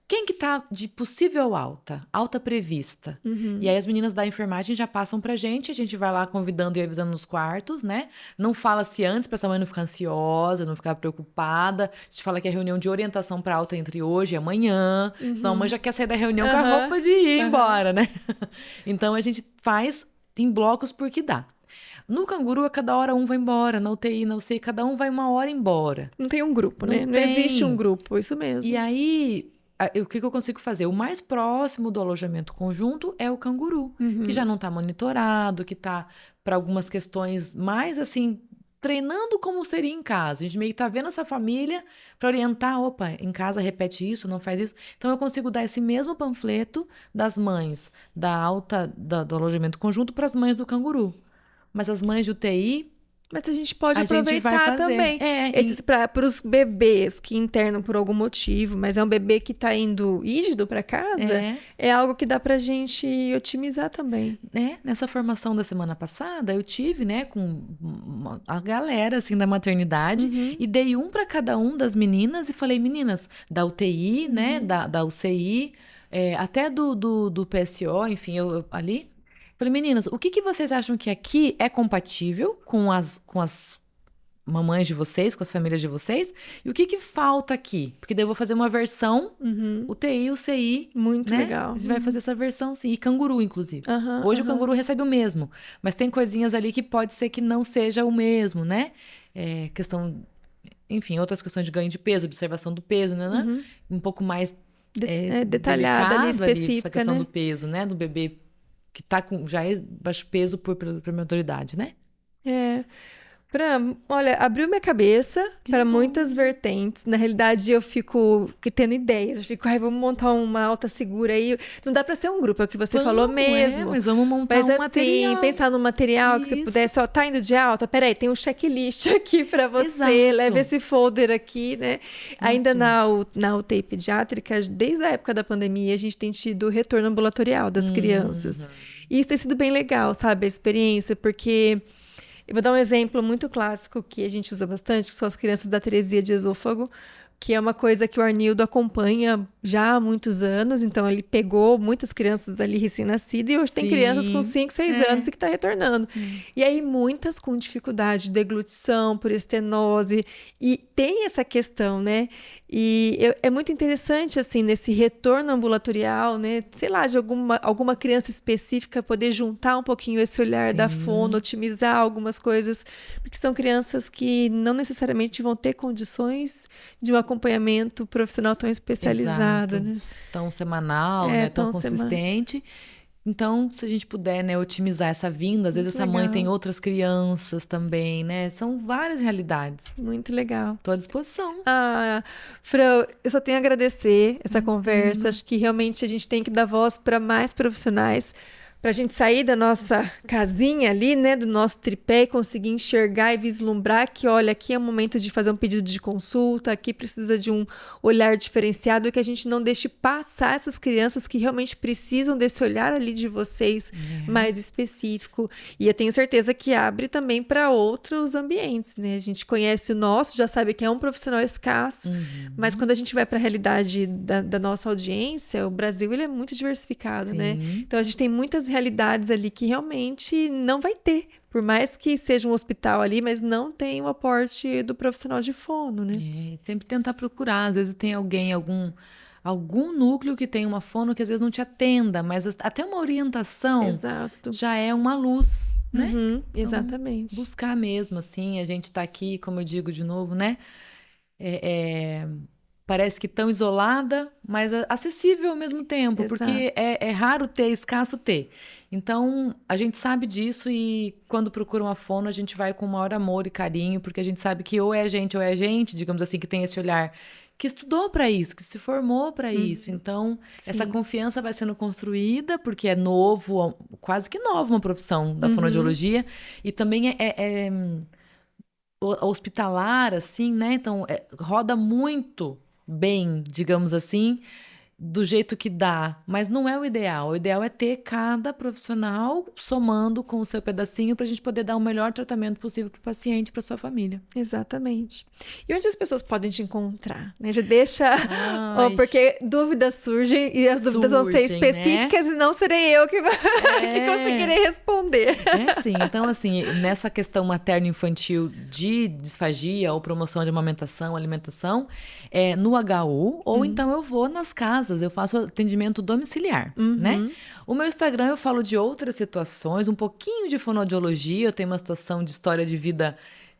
Speaker 1: quem que tá de possível alta prevista? E aí as meninas da enfermagem já passam pra gente, a gente vai lá convidando e avisando nos quartos, né? Não fala-se antes pra essa mãe não ficar ansiosa, não ficar preocupada. A gente fala que é reunião de orientação pra alta entre hoje e amanhã. Senão a mãe já quer sair da reunião com a roupa de ir embora, né? Então a gente faz em blocos porque dá. No canguru, a cada hora um vai embora. Na UTI, na UCI, cada um vai uma hora embora.
Speaker 2: Não tem um grupo, né? Não existe um grupo, isso mesmo.
Speaker 1: E aí, o que eu consigo fazer? O mais próximo do alojamento conjunto é o canguru, que já não está monitorado, que está para algumas questões mais assim, treinando como seria em casa. A gente meio que tá vendo essa família para orientar, em casa repete isso, não faz isso. Então eu consigo dar esse mesmo panfleto das mães da alta do alojamento conjunto para as mães do canguru. Mas as mães de UTI...
Speaker 2: Mas a gente pode aproveitar também. Para os bebês que internam por algum motivo, mas é um bebê que está indo rígido para casa, é algo que dá para a gente otimizar também.
Speaker 1: Nessa formação da semana passada, eu tive, né, com a galera, assim, da maternidade, e dei um para cada um das meninas e falei, meninas, da UTI, né, da UCI, até do PSO, enfim, eu ali... Falei, meninas, o que vocês acham que aqui é compatível com as mamães de vocês, com as famílias de vocês? E o que falta aqui? Porque daí eu vou fazer uma versão UTI, UCI.
Speaker 2: Muito
Speaker 1: né?
Speaker 2: legal.
Speaker 1: A gente vai fazer essa versão, sim. E canguru, inclusive. Hoje o canguru recebe o mesmo. Mas tem coisinhas ali que pode ser que não seja o mesmo, né? Questão... Enfim, outras questões de ganho de peso, observação do peso, né? Um pouco mais...
Speaker 2: detalhada ali, específica,
Speaker 1: essa questão
Speaker 2: né?
Speaker 1: do peso, né? Do bebê... que tá já é baixo peso por prematuridade, né?
Speaker 2: Olha, abriu minha cabeça para muitas vertentes. Na realidade, eu fico tendo ideias. Eu fico, vamos montar uma alta segura aí. Não dá para ser um grupo, é o que você falou mesmo.
Speaker 1: Mas vamos montar
Speaker 2: mas,
Speaker 1: um
Speaker 2: assim,
Speaker 1: material.
Speaker 2: Pensar no material que você pudesse, tá indo de alta? Peraí, tem um checklist aqui para você.
Speaker 1: Exato.
Speaker 2: Leve esse folder aqui, né?
Speaker 1: Ótimo.
Speaker 2: Ainda na UTI pediátrica, desde a época da pandemia, a gente tem tido o retorno ambulatorial das crianças. E isso tem sido bem legal, sabe? A experiência, porque... Eu vou dar um exemplo muito clássico que a gente usa bastante, que são as crianças da atresia de esôfago, que é uma coisa que o Arnildo acompanha já há muitos anos. Então, ele pegou muitas crianças ali recém-nascidas e hoje tem crianças com 5, 6 anos e que está retornando. E aí, muitas com dificuldade de deglutição, por estenose. E tem essa questão, né? E é muito interessante, assim, nesse retorno ambulatorial, né? Sei lá, de alguma criança específica poder juntar um pouquinho esse olhar da fono, otimizar algumas coisas, porque são crianças que não necessariamente vão ter condições de um acompanhamento profissional tão especializado, né?
Speaker 1: Tão semanal, né? Tão consistente. Então, se a gente puder, né, otimizar essa vinda, às vezes essa mãe tem outras crianças também, né? São várias realidades.
Speaker 2: Muito legal.
Speaker 1: Estou à disposição.
Speaker 2: Fran, eu só tenho a agradecer essa conversa. Acho que realmente a gente tem que dar voz para mais profissionais, para a gente sair da nossa casinha ali, né, do nosso tripé e conseguir enxergar e vislumbrar que, olha, aqui é o momento de fazer um pedido de consulta, aqui precisa de um olhar diferenciado e que a gente não deixe passar essas crianças que realmente precisam desse olhar ali de vocês mais específico. E eu tenho certeza que abre também para outros ambientes, né? A gente conhece o nosso, já sabe que é um profissional escasso, mas quando a gente vai para a realidade da nossa audiência, o Brasil ele é muito diversificado, né? Então a gente tem muitas realidades ali que realmente não vai ter, por mais que seja um hospital ali, mas não tem o aporte do profissional de fono, né?
Speaker 1: Sempre tentar procurar, às vezes tem alguém, algum núcleo que tem uma fono que às vezes não te atenda, mas até uma orientação já é uma luz, né?
Speaker 2: Exatamente.
Speaker 1: Então, buscar mesmo, assim, a gente tá aqui, como eu digo de novo, né? Parece que tão isolada, mas acessível ao mesmo tempo, porque é raro ter, escasso ter. Então, a gente sabe disso e quando procura uma fono, a gente vai com o maior amor e carinho, porque a gente sabe que ou é a gente, digamos assim, que tem esse olhar, que estudou para isso, que se formou para isso. Então, essa confiança vai sendo construída, porque é novo, quase que nova uma profissão da fonoaudiologia, e também é hospitalar, assim, né? Então, roda muito bem, digamos assim, do jeito que dá, mas não é o ideal. O ideal é ter cada profissional somando com o seu pedacinho para a gente poder dar o melhor tratamento possível para o paciente, para sua família.
Speaker 2: Exatamente. E onde as pessoas podem te encontrar? Né? Já deixa... porque dúvidas surgem e as dúvidas vão ser específicas, né? E não serei eu que conseguirei responder.
Speaker 1: Sim. Então, assim, nessa questão materno-infantil de disfagia ou promoção de amamentação, alimentação, no HU, ou então eu vou nas casas, eu faço atendimento domiciliar, né? O meu Instagram eu falo de outras situações, um pouquinho de fonoaudiologia, eu tenho uma situação de história de vida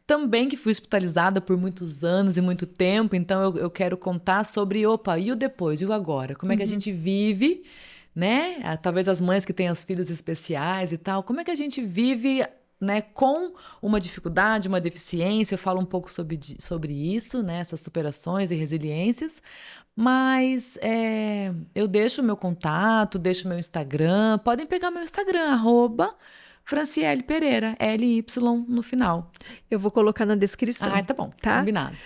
Speaker 1: também que fui hospitalizada por muitos anos e muito tempo, então eu quero contar sobre, e o depois, e o agora? Como é que a gente vive, né? Talvez as mães que têm os filhos especiais e tal, como é que a gente vive, né, com uma dificuldade, uma deficiência? Eu falo um pouco sobre isso, né, essas superações e resiliências, mas eu deixo o meu contato, deixo o meu Instagram, podem pegar meu Instagram, @Franciele Pereira, LY no final.
Speaker 2: Eu vou colocar na descrição.
Speaker 1: Tá bom, combinado.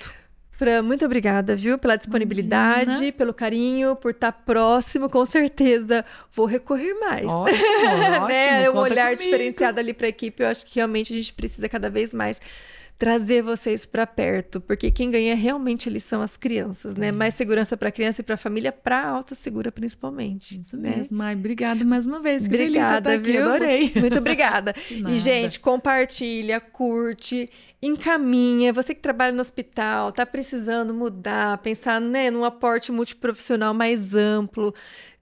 Speaker 2: Fran, muito obrigada, viu, pela disponibilidade, pelo carinho, por estar próximo, com certeza vou recorrer mais.
Speaker 1: Ótimo,
Speaker 2: né? Um olhar diferenciado ali para a equipe, eu acho que realmente a gente precisa cada vez mais trazer vocês para perto, porque quem ganha realmente ali são as crianças, né? Mais segurança para a criança e para a família, para a Alta Segura principalmente.
Speaker 1: Isso mesmo. Obrigada mais uma vez.
Speaker 2: Obrigada,
Speaker 1: viu? Adorei.
Speaker 2: Muito obrigada. E, gente, compartilha, curte, encaminha. Você que trabalha no hospital, tá precisando mudar, pensar, né, num aporte multiprofissional mais amplo.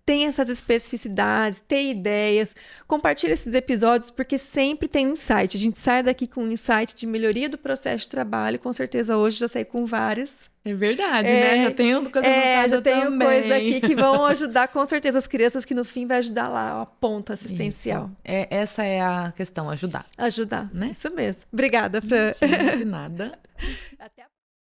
Speaker 2: tem essas especificidades, tem ideias. Compartilha esses episódios porque sempre tem um insight. A gente sai daqui com um insight de melhoria do processo de trabalho. Com certeza hoje já saí com várias.
Speaker 1: É verdade, né? Já tenho coisa anotada
Speaker 2: já tenho
Speaker 1: também.
Speaker 2: coisa aqui que vão ajudar com certeza as crianças, que no fim vai ajudar lá a ponta assistencial.
Speaker 1: Essa é a questão, ajudar.
Speaker 2: Ajudar,
Speaker 1: né?
Speaker 2: Isso mesmo. Obrigada, Fran.
Speaker 1: De nada.
Speaker 2: Até a